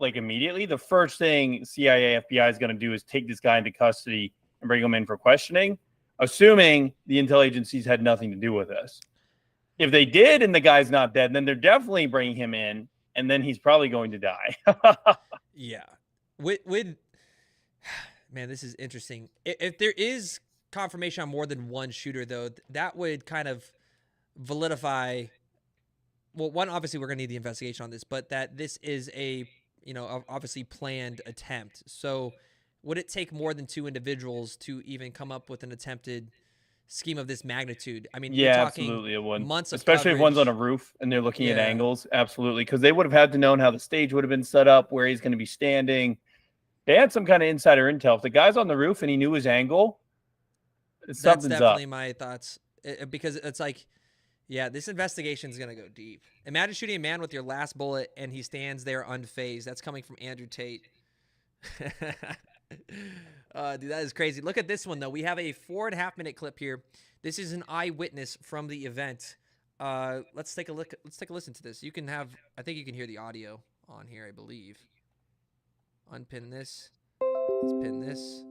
like immediately, the first thing CIA, FBI is going to do is take this guy into custody and bring him in for questioning, assuming the intel agencies had nothing to do with this. If they did and the guy's not dead, then they're definitely bringing him in, and then he's probably going to die. Yeah. Man, this is interesting. If there is confirmation on more than one shooter, though, that would kind of validify. Well, one, obviously, we're going to need the investigation on this, but that this is a, obviously planned attempt. So would it take more than 2 individuals to even come up with an attempted scheme of this magnitude? I mean, yeah, you're talking absolutely, it would. Months of especially coverage. If one's on a roof and they're looking at angles. Absolutely, because they would have had to know how the stage would have been set up, where he's going to be standing. They had some kind of insider intel. If the guy's on the roof and he knew his angle, something's up. That's definitely my thoughts. Because it's like, yeah, this investigation is going to go deep. Imagine shooting a man with your last bullet and he stands there unfazed. That's coming from Andrew Tate. Dude, that is crazy. Look at this one, though. We have a 4.5-minute clip here. This is an eyewitness from the event. Let's take a look. Let's take a listen to this. You can have, I think you can hear the audio on here, I believe. Unpin this. Let's pin this.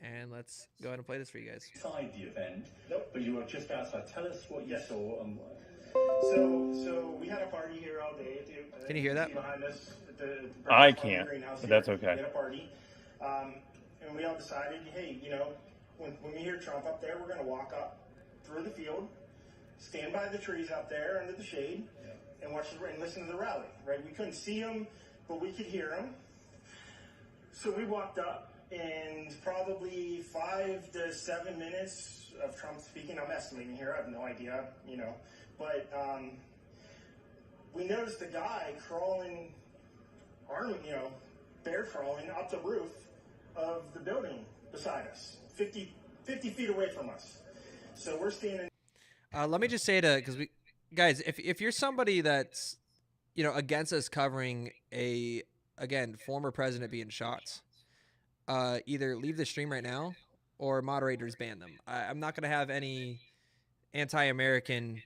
And let's go ahead and play this for you guys. Inside the event, but you were just outside. Tell us what you saw. So we had a party here all day. Can you hear that? Behind us at the I can't, but that's okay. We had a party, and we all decided, hey, when we hear Trump up there, we're going to walk up through the field, stand by the trees out there under the shade, and watch and listen to the rally. Right? We couldn't see him, but we could hear him. So we walked up, and probably 5 to 7 minutes of Trump speaking. I'm estimating here. I have no idea, but we noticed a guy crawling, bear crawling up the roof of the building beside us, 50 feet away from us. So we're standing. Let me just say because guys, if you're somebody that's, against us covering former president being shot, either leave the stream right now or moderators ban them. I'm not going to have any anti-American,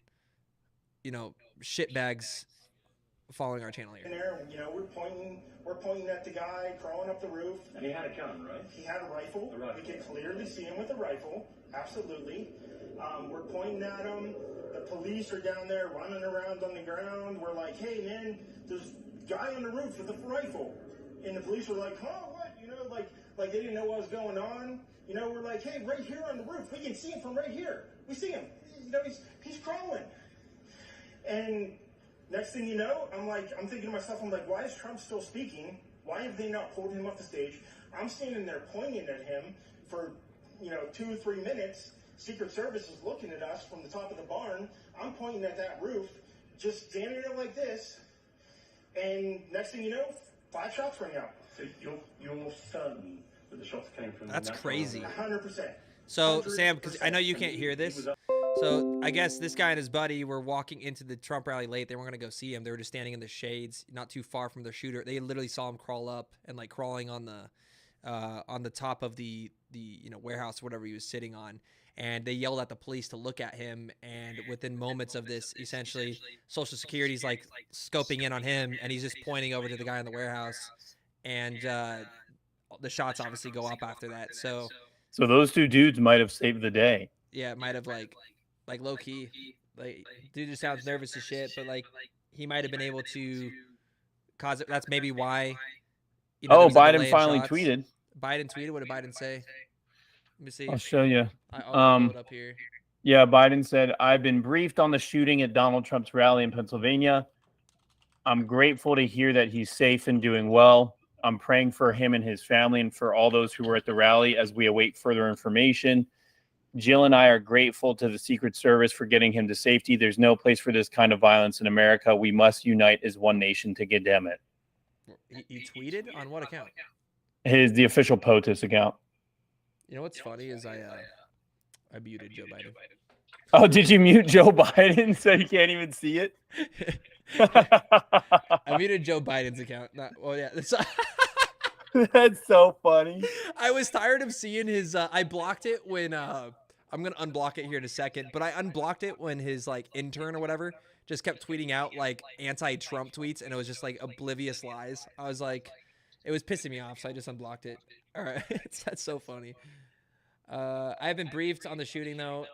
shitbags following our channel here. There, we're pointing at the guy crawling up the roof. And he had a gun, right? He had a rifle. We could clearly see him with a rifle. Absolutely. We're pointing at him. The police are down there running around on the ground. We're like, hey, man, there's a guy on the roof with a rifle. And the police were like, huh, what? Like they didn't know what was going on. We're like, hey, right here on the roof. We can see him from right here. We see him. He's crawling. And next thing you know, I'm thinking to myself, why is Trump still speaking? Why have they not pulled him off the stage? I'm standing there pointing at him for, 2 or 3 minutes. Secret Service is looking at us from the top of the barn. I'm pointing at that roof, just standing there like this. And next thing you know, 5 shots rang out. So you're certain that the shots came from That's crazy. 100%. So, Sam, because I know you can't hear this. So, I guess this guy and his buddy were walking into the Trump rally late. They weren't going to go see him. They were just standing in the shades, not too far from their shooter. They literally saw him crawl up and like crawling on the top of the warehouse, whatever he was sitting on. And they yelled at the police to look at him. And within moments of this, essentially, Social Security's like scoping in on him, and he's just pointing over to the guy in the warehouse. And the shots obviously go up after that. So those two dudes might have saved the day. yeah, it might have like low key, like dude just sounds nervous as shit, but like he might have been able to cause it. That's maybe why. Biden finally tweeted. Biden tweeted. What did Biden say? Let me see. I'll show you. I'll pull it up here. Yeah, Biden said, "I've been briefed on the shooting at Donald Trump's rally in Pennsylvania. I'm grateful to hear that he's safe and doing well. I'm praying for him and his family and for all those who were at the rally as we await further information. Jill and I are grateful to the Secret Service for getting him to safety. There's no place for this kind of violence in America. We must unite as one nation to condemn it." He tweeted on what account? The official POTUS account. You know what's funny is I muted Joe Biden. Oh, did you mute Joe Biden so you can't even see it? I muted Joe Biden's account. That's so funny. I was tired of seeing his. I blocked it when. I'm gonna unblock it here in a second, but I unblocked it when his like intern or whatever just kept tweeting out like anti-Trump tweets, and it was just like oblivious lies. I was like, it was pissing me off, so I just unblocked it. All right, that's so funny. I have been briefed on the shooting though,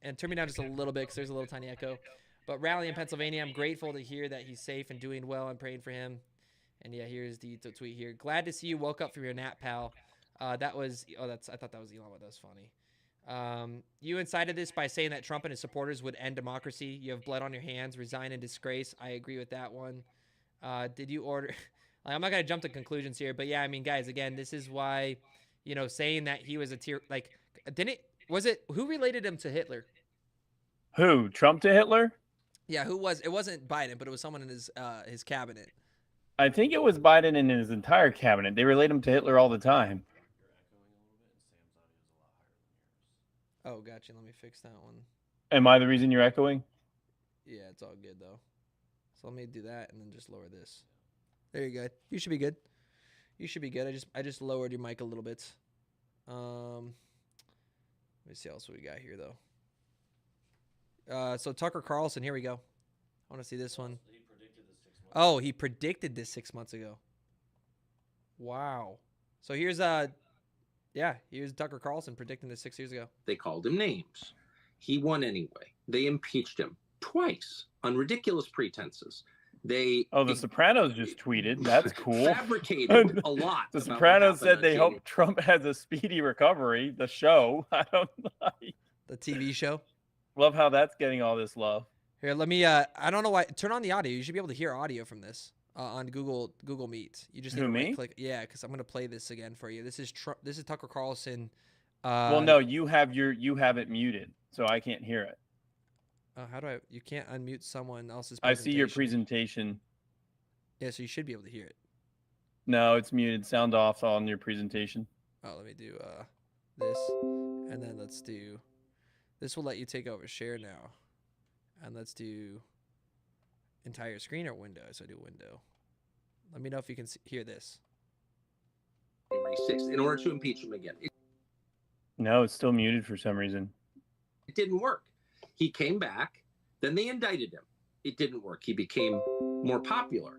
and turn me down just a little bit because there's a little tiny echo. But rally in Pennsylvania, I'm grateful to hear that he's safe and doing well. I'm praying for him. And yeah, here's the tweet here. Glad to see you woke up from your nap, pal. That was I thought that was Elon. That was funny. You incited this by saying that Trump and his supporters would end democracy. You have blood on your hands. Resign in disgrace. I agree with that one. Did you order? Like, I'm not gonna jump to conclusions here, but yeah, I mean, guys, again, this is why, saying that he was a tier like, who related him to Hitler? Who? Trump to Hitler? Yeah, who was? It wasn't Biden, but it was someone in his cabinet. I think it was Biden and his entire cabinet. They relate him to Hitler all the time. Oh, gotcha. Let me fix that one. Am I the reason you're echoing? Yeah, it's all good though. So let me do that and then just lower this. There you go. You should be good. You should be good. I just lowered your mic a little bit. Let me see what else we got here though. So Tucker Carlson, here we go. I want to see this one. Oh, he predicted this 6 months ago. Wow. So here's Tucker Carlson predicting this 6 years ago. They called him names. He won anyway. They impeached him twice on ridiculous pretenses. The Sopranos just tweeted. That's cool. Fabricated a lot. The Sopranos said they hope Trump has a speedy recovery. The show. I don't know. The TV show. Love how that's getting all this love. Here, let me. I don't know why. Turn on the audio. You should be able to hear audio from this on Google Meet. You just need to right click. Yeah, because I'm gonna play this again for you. This is Tucker Carlson. Well, no, you have it muted, so I can't hear it. How do I? You can't unmute someone else's I see your presentation. Yeah, so you should be able to hear it. No, it's muted. Sound off on your presentation. Oh, let me do this, and then let's do. This will let you take over share now, and let's do entire screen or window. So I do window. Let me know if you can hear this. In order to impeach him again. No, it's still muted for some reason. It didn't work. He came back. Then they indicted him. It didn't work. He became more popular.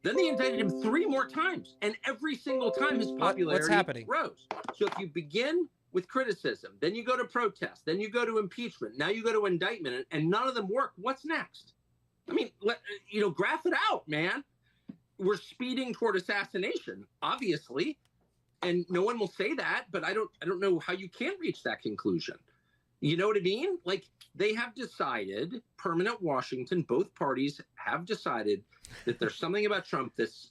Then they indicted him 3 more times. And every single time his popularity rose. So if you begin with criticism, then you go to protest, then you go to impeachment, now you go to indictment, and none of them work, what's next? I mean, graph it out, man. We're speeding toward assassination, obviously. And no one will say that, but I don't know how you can reach that conclusion. You know what I mean? Like, they have decided, permanent Washington, both parties have decided that there's something about Trump that's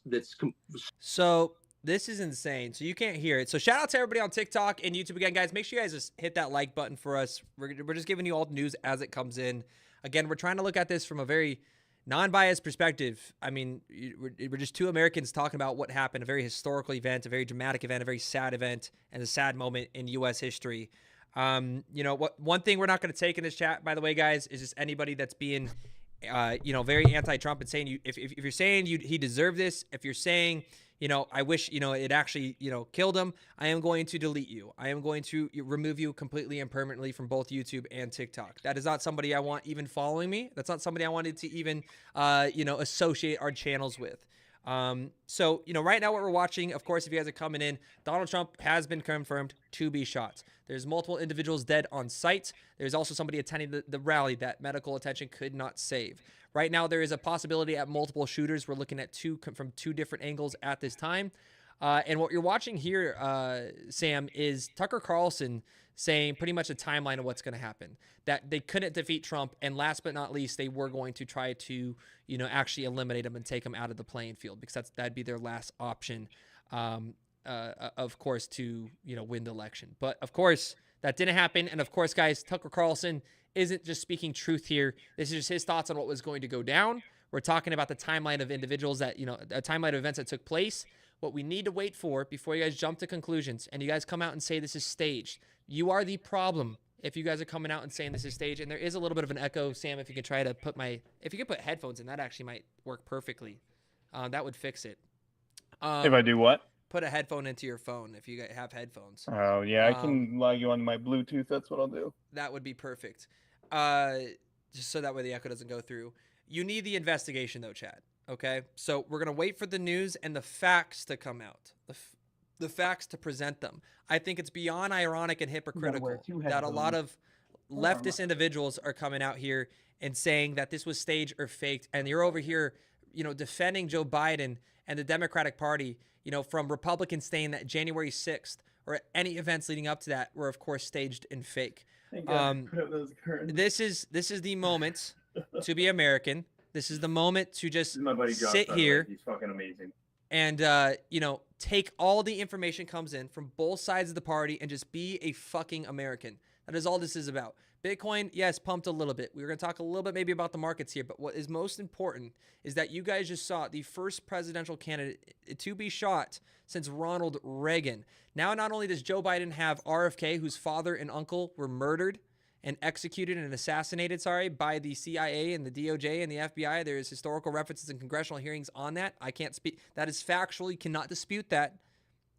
So this is insane. So you can't hear it. So shout out to everybody on TikTok and YouTube again, guys. Make sure you guys just hit that like button for us. We're just giving you all the news as it comes in. Again, we're trying to look at this from a very non-biased perspective. I mean, we're just two Americans talking about what happened, a very historical event, a very dramatic event, a very sad event, and a sad moment in U.S. history. You know, one thing we're not going to take in this chat, by the way, guys, is just anybody that's being, you know, very anti-Trump and saying if you're saying he deserved this, if you're saying, you know, I wish, you know, it actually, you know, killed him, I am going to delete you. I am going to remove you completely and permanently from both YouTube and TikTok. That is not somebody I want even following me. That's not somebody I wanted to even, you know, associate our channels with. So, you know, right now what we're watching, of course, if you guys are coming in, Donald Trump has been confirmed to be shot. There's multiple individuals dead on site. There's also somebody attending the rally that medical attention could not save. Right now, there is a possibility at multiple shooters. We're looking at from two different angles at this time. And what you're watching here, Sam, is Tucker Carlson saying pretty much a timeline of what's going to happen. That they couldn't defeat Trump, and last but not least, they were going to try to, you know, actually eliminate him and take him out of the playing field, because that'd be their last option, of course, to, you know, win the election. But of course, that didn't happen. And of course, guys, Tucker Carlson isn't just speaking truth here. This is just his thoughts on what was going to go down. We're talking about the timeline of individuals that, you know, a timeline of events that took place. What we need to wait for before you guys jump to conclusions and you guys come out and say this is staged. You are the problem if you guys are coming out and saying this is staged. And there is a little bit of an echo, Sam, if you can try to if you could put headphones in, that actually might work perfectly. That would fix it. If I do what? Put a headphone into your phone if you have headphones. Oh, yeah, I can log you on my Bluetooth. That's what I'll do. That would be perfect. Just so that way the echo doesn't go through. You need the investigation, though, Chad. Okay? So we're going to wait for the news and the facts to come out. The facts to present them. I think it's beyond ironic and hypocritical that a lot of leftist individuals are coming out here and saying that this was staged or faked. And you're over here, you know, defending Joe Biden and the Democratic Party, you know, from Republicans saying that January 6th or any events leading up to that were, of course, staged and fake. This is the moment to be American. This is the moment to just sit here. He's fucking amazing. And, you know, take all the information comes in from both sides of the party and just be a fucking American. That is all this is about. Bitcoin, yes, pumped a little bit. We're going to talk a little bit maybe about the markets here, but what is most important is that you guys just saw the first presidential candidate to be shot since Ronald Reagan. Now, not only does Joe Biden have RFK, whose father and uncle were murdered and executed and assassinated, by the CIA and the DOJ and the FBI. There is historical references and congressional hearings on that. I can't speak. That is factually, cannot dispute that,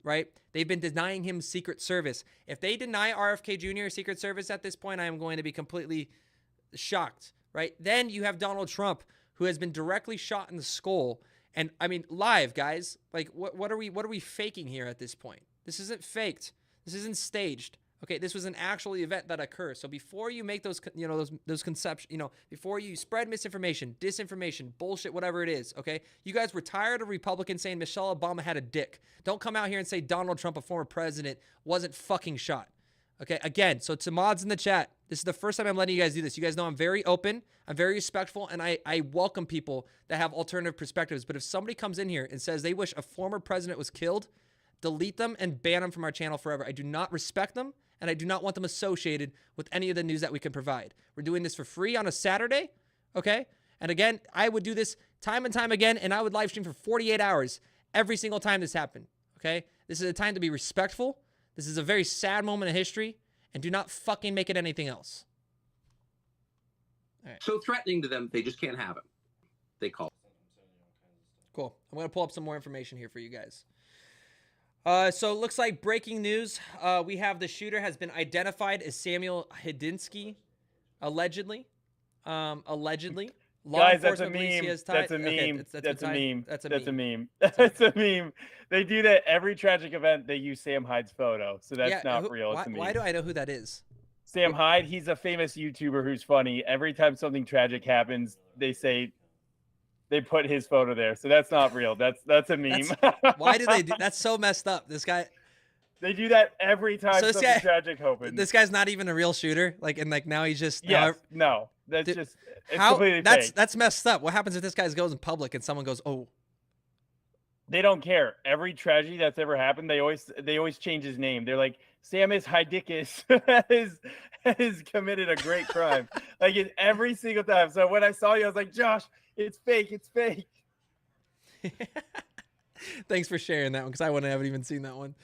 right? They've been denying him Secret Service. If they deny RFK Jr. Secret Service at this point, I am going to be completely shocked, right? Then you have Donald Trump, who has been directly shot in the skull. And I mean, live, guys. Like, what are we faking here at this point? This isn't faked. This isn't staged. Okay, this was an actual event that occurred. So before you make those, you know, those conceptions, you know, before you spread misinformation, disinformation, bullshit, whatever it is, okay? You guys were tired of Republicans saying Michelle Obama had a dick. Don't come out here and say Donald Trump, a former president, wasn't fucking shot. Okay, again, so to mods in the chat, this is the first time I'm letting you guys do this. You guys know I'm very open, I'm very respectful, and I welcome people that have alternative perspectives. But if somebody comes in here and says they wish a former president was killed, delete them and ban them from our channel forever. I do not respect them, and I do not want them associated with any of the news that we can provide. We're doing this for free on a Saturday, okay? And again, I would do this time and time again, and I would live stream for 48 hours every single time this happened, okay? This is a time to be respectful. This is a very sad moment of history, and do not fucking make it anything else. All right. So threatening to them, they just can't have him. They call. Cool. I'm going to pull up some more information here for you guys. So it looks like breaking news. We have the shooter has been identified as Samuel Hidinsky, allegedly. Allegedly. Guys, that's a meme. That's a meme. That's a meme. That's a meme. That's a meme. They do that every tragic event. They use Sam Hyde's photo, so that's not real. It's a meme. Why do I know who that is? Sam Hyde. He's a famous YouTuber who's funny. Every time something tragic happens, they put his photo there, so that's not real. That's a meme. Why do they do? That's so messed up. This guy. They do that every time something tragic happens. This guy's not even a real shooter. Now he's just. Yes. No. That's just. It's completely fake. That's messed up. What happens if this guy goes in public and someone goes, "Oh"? They don't care. Every tragedy that's ever happened, they always change his name. They're like, Samus Hydicus has committed a great crime. Like, every single time. So when I saw you, I was like, Josh, It's fake. It's fake. Thanks for sharing that one because I wouldn't have even seen that one.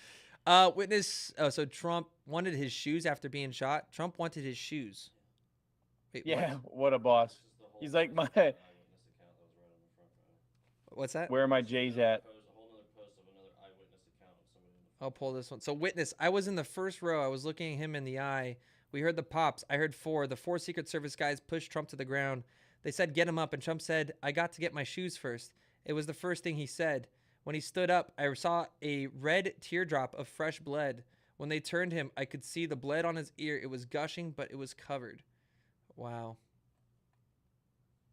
Witness. Oh, so Trump wanted his shoes after being shot. Trump wanted his shoes. Wait, Yeah, what a boss. He's like my. What's that? Where are my J's at? I'll pull this one. So witness, I was in the first row. I was looking him in the eye. We heard the pops. I heard four. The four Secret Service guys pushed Trump to the ground. They said, get him up. And Trump said, I got to get my shoes first. It was the first thing he said. When he stood up, I saw a red teardrop of fresh blood. When they turned him, I could see the blood on his ear. It was gushing, but it was covered. Wow.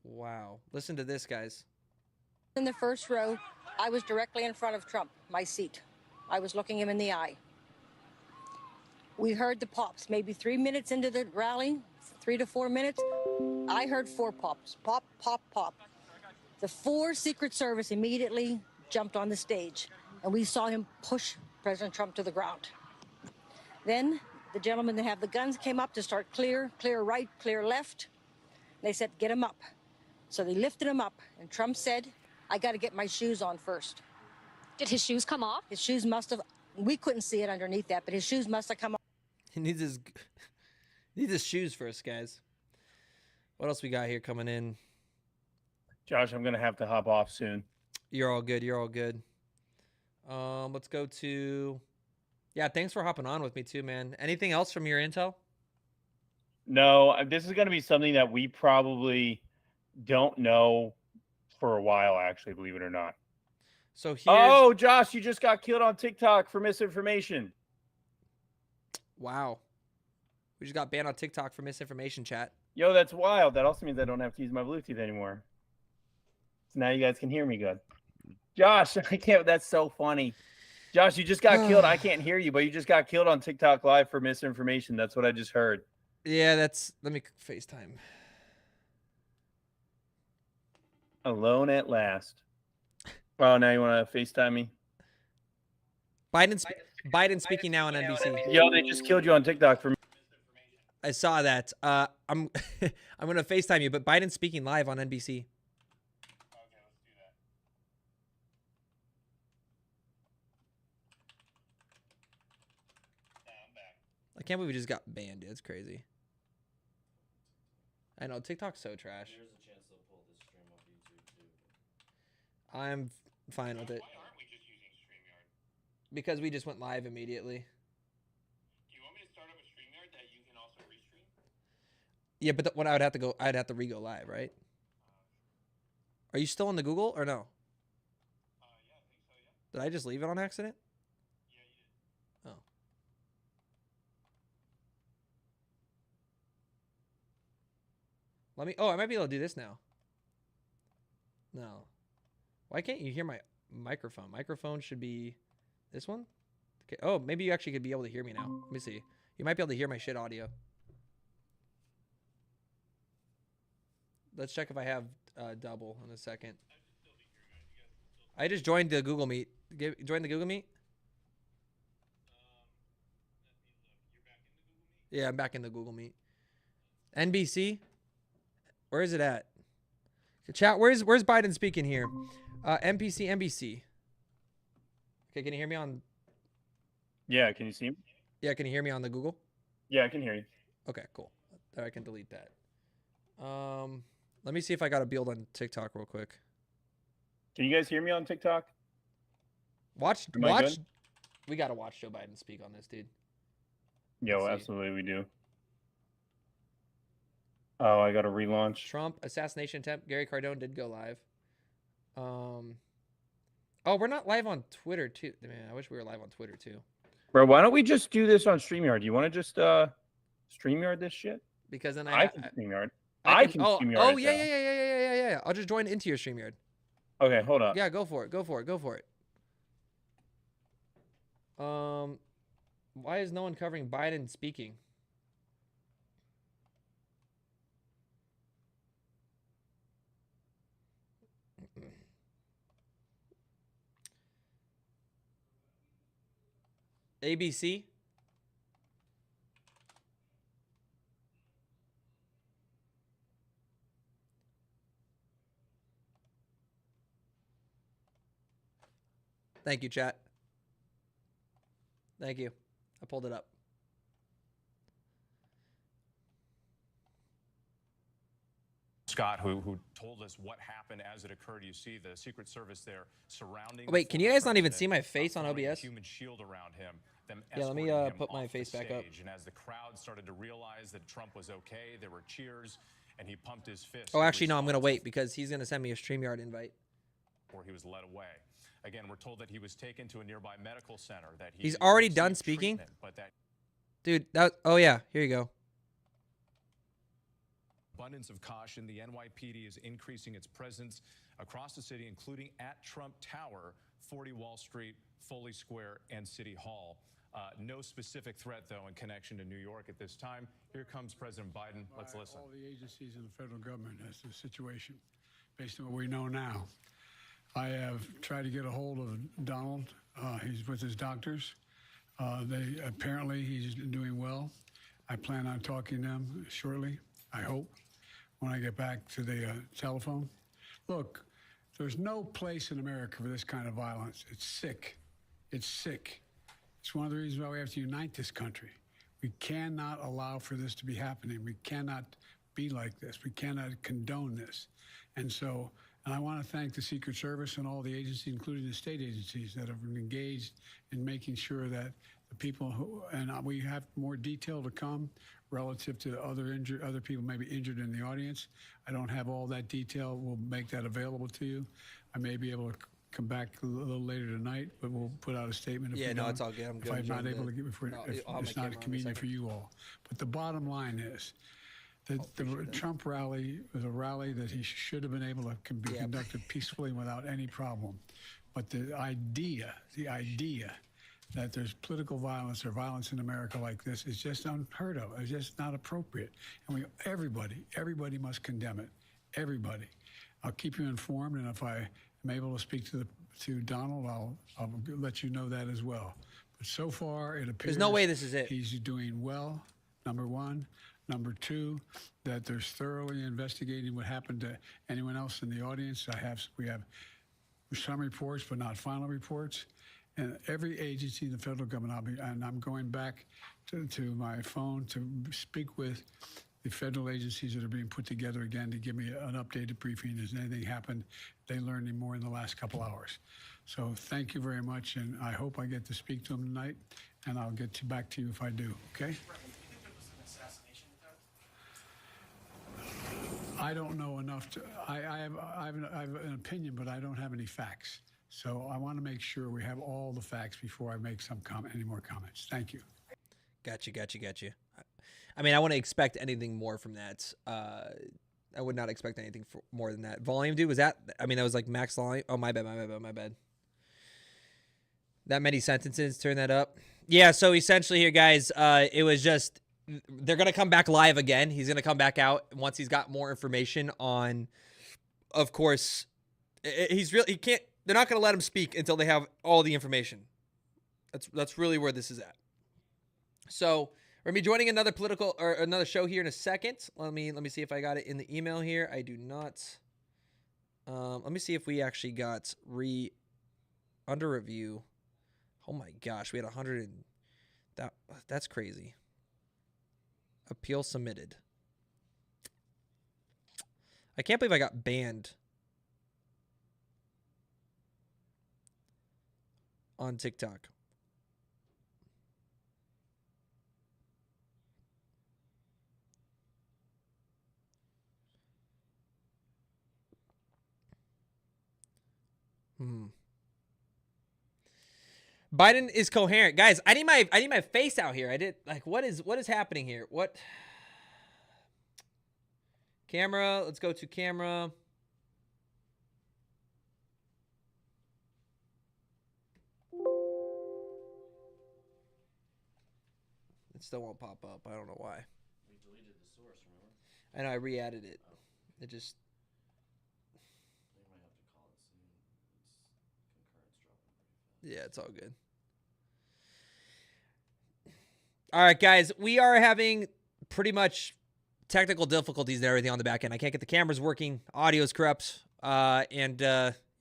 Wow. Listen to this, guys. In the first row, I was directly in front of Trump, my seat. I was looking him in the eye. We heard the pops, maybe 3 minutes into the rally, 3 to 4 minutes. I heard 4 pops, pop, pop, pop. The 4 Secret Service immediately jumped on the stage, and we saw him push President Trump to the ground. Then the gentlemen that have the guns came up to start clear right, clear left. They said, get him up. So they lifted him up, and Trump said, I got to get my shoes on first. Did his shoes come off? His shoes must have, we couldn't see it underneath that, but his shoes must have come off. He needs his shoes first, guys. What else we got here coming in? Josh, I'm going to have to hop off soon. You're all good. You're all good. Let's go to... Yeah, thanks for hopping on with me too, man. Anything else from your intel? No, this is going to be something that we probably don't know for a while, actually, believe it or not. So here's... Oh, Josh, you just got killed on TikTok for misinformation. Wow. We just got banned on TikTok for misinformation, chat. Yo, that's wild. That also means I don't have to use my Bluetooth anymore. So now you guys can hear me good. Josh, I can't. That's so funny. Josh, you just got killed. I can't hear you, but you just got killed on TikTok Live for misinformation. That's what I just heard. Yeah, that's... Let me FaceTime. Alone at last. Oh, now you want to FaceTime me? Biden speaking now on NBC. Yo, they just killed you on TikTok for... I saw that. I'm I'm going to FaceTime you, but Biden's speaking live on NBC. I can't believe we just got banned. That's crazy. I know, TikTok's so trash. There's a chance they'll pull this stream off YouTube too. I'm fine with it. Why aren't we just using StreamYard? Because we just went live immediately. Do you want me to start up a StreamYard that you can also restream? Yeah, but when I'd have to re-go live, right? Are you still on the Google or no? Yeah, I think so, yeah. Did I just leave it on accident? Yeah, you did. Oh. Let me... Oh, I might be able to do this now. No. Why can't you hear my microphone? Microphone should be this one? Okay. Oh, maybe you actually could be able to hear me now. Let me see. You might be able to hear my shit audio. Let's check if I have double in a second. I just joined the Google Meet. Join the Google Meet? Yeah, I'm back in the Google Meet. NBC? Where is it at? Chat, where's Biden speaking here? NBC. Okay, can you hear me on... Yeah, can you see me? Yeah, can you hear me on the Google? Yeah, I can hear you. Okay, cool. I can delete that. Let me see if I got a build on TikTok real quick. Can you guys hear me on TikTok? Watch. We gotta watch Joe Biden speak on this, dude. Yo, absolutely we do. Oh, I got to relaunch. Trump assassination attempt. Gary Cardone did go live. Oh, we're not live on Twitter too. Man, I wish we were live on Twitter too. Bro, why don't we just do this on StreamYard? Do you want to just StreamYard this shit? Because then I can StreamYard. I can oh, StreamYard. Oh yeah. I'll just join into your StreamYard. Okay, hold up. Yeah, go for it. Why is no one covering Biden speaking? ABC? Thank you, chat. Thank you. I pulled it up. Scott, who told us what happened as it occurred. You see the Secret Service there surrounding. Wait, can you guys not even see my face on OBS? Human shield around him. Yeah, let me put my face back up. And as the crowd started to realize that Trump was okay, there were cheers, and he pumped his fist. Oh, actually, no, I'm going to wait because he's going to send me a StreamYard invite. Or he was led away. Again, we're told that he was taken to a nearby medical center. That he's already done speaking? But that dude, oh yeah, here you go. Abundance of caution. The NYPD is increasing its presence across the city, including at Trump Tower, 40 Wall Street, Foley Square, and City Hall. No specific threat, though, in connection to New York at this time. Here comes President Biden. Let's listen. All the agencies in the federal government as to the situation, based on what we know now. I have tried to get a hold of Donald. He's with his doctors. Apparently he's doing well. I plan on talking to them shortly, I hope, when I get back to the telephone. Look, there's no place in America for this kind of violence. It's sick. It's sick. It's one of the reasons why we have to unite this country. We cannot allow for this to be happening. We cannot be like this. We cannot condone this. And I want to thank the Secret Service and all the agencies, including the state agencies, that have engaged in making sure that the people we have more detail to come relative to other people maybe injured in the audience. I don't have all that detail. We'll make that available to you. I may be able to come back a little later tonight, but we'll put out a statement. Yeah, no, it's all good. If I'm not able to get before, if it's not convenient for you all. But the bottom line is, the Trump rally was a rally that he should have been able to be conducted peacefully without any problem. But the idea that there's political violence or violence in America like this is just unheard of. It's just not appropriate. And everybody must condemn it. Everybody. I'll keep you informed, and if I am able to speak to Donald, I'll let you know that as well. But so far, it appears there's no way this is it. He's doing well, number one. Number two, that there's thoroughly investigating what happened to anyone else in the audience. We have some reports, but not final reports. And every agency in the federal government, I'm going back to my phone to speak with the federal agencies that are being put together again to give me an updated briefing. Has anything happened? They learned any more in the last couple hours. So thank you very much, and I hope I get to speak to them tonight, and I'll get back to you if I do, okay? I don't know enough to. I have an opinion, but I don't have any facts. So I want to make sure we have all the facts before I make any more comments. Thank you. Got you. I mean, I wouldn't expect anything more from that. I would not expect anything more than that. Volume, dude, was that? I mean, that was like max volume. Oh, my bad. That many sentences, turn that up. Yeah, so essentially here, guys, it was just, they're going to come back live again. He's going to come back out once he's got more information on, of course, he can't, they're not going to let him speak until they have all the information. That's really where this is at. So we're going to be joining another show here in a second. Let me see if I got it in the email here. I do not. Let me see if we actually got under review. Oh my gosh, we had 100 that's crazy. Appeal submitted. I can't believe I got banned on TikTok. Biden is coherent, guys. I need my face out here. I did like what is happening here? What camera? Let's go to camera. It still won't pop up. I don't know why. We deleted the source, remember? I know I re-added it. It just. They might have to call it soon. It's concurrent's dropping pretty fast. Yeah, it's all good. All right, guys, we are having pretty much technical difficulties and everything on the back end. I can't get the cameras working. Audio's corrupt. And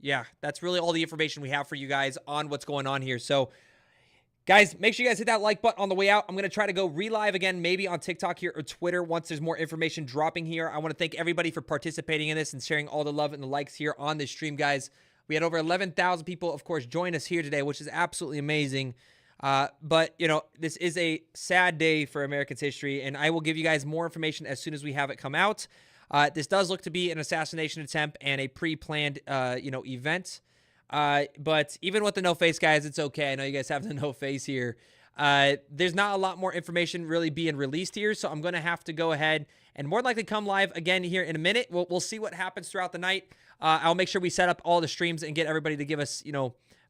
yeah, that's really all the information we have for you guys on what's going on here. So, guys, make sure you guys hit that like button on the way out. I'm going to try to go relive again, maybe on TikTok here or Twitter once there's more information dropping here. I want to thank everybody for participating in this and sharing all the love and the likes here on this stream, guys. We had over 11,000 people, of course, join us here today, which is absolutely amazing. But, you know, this is a sad day for America's history, and I will give you guys more information as soon as we have it come out. This does look to be an assassination attempt and a pre-planned, event. But even with the no face, guys, it's okay. I know you guys have the no face here. There's not a lot more information really being released here, so I'm going to have to go ahead and more than likely come live again here in a minute. We'll see what happens throughout the night. I'll make sure we set up all the streams and get everybody to give us,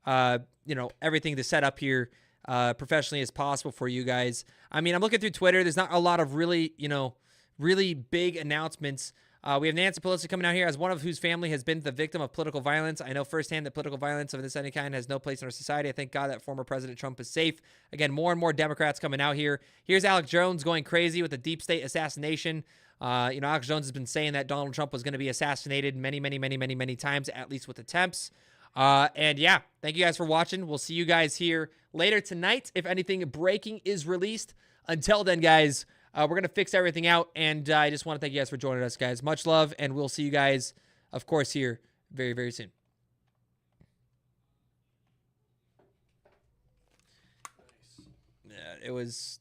everything to set up here professionally as possible for you guys. I mean, I'm looking through Twitter. There's not a lot of really, really big announcements. We have Nancy Pelosi coming out here as one of whose family has been the victim of political violence. I know firsthand that political violence of this any kind has no place in our society. I thank God that former President Trump is safe. Again, more and more Democrats coming out here. Here's Alex Jones going crazy with the deep state assassination. Alex Jones has been saying that Donald Trump was going to be assassinated many times, at least with attempts. And yeah, thank you guys for watching. We'll see you guys here later tonight if anything breaking is released. Until then, guys, we're going to fix everything out, and I just want to thank you guys for joining us, guys. Much love, and we'll see you guys, of course, here very, very soon. Yeah, it was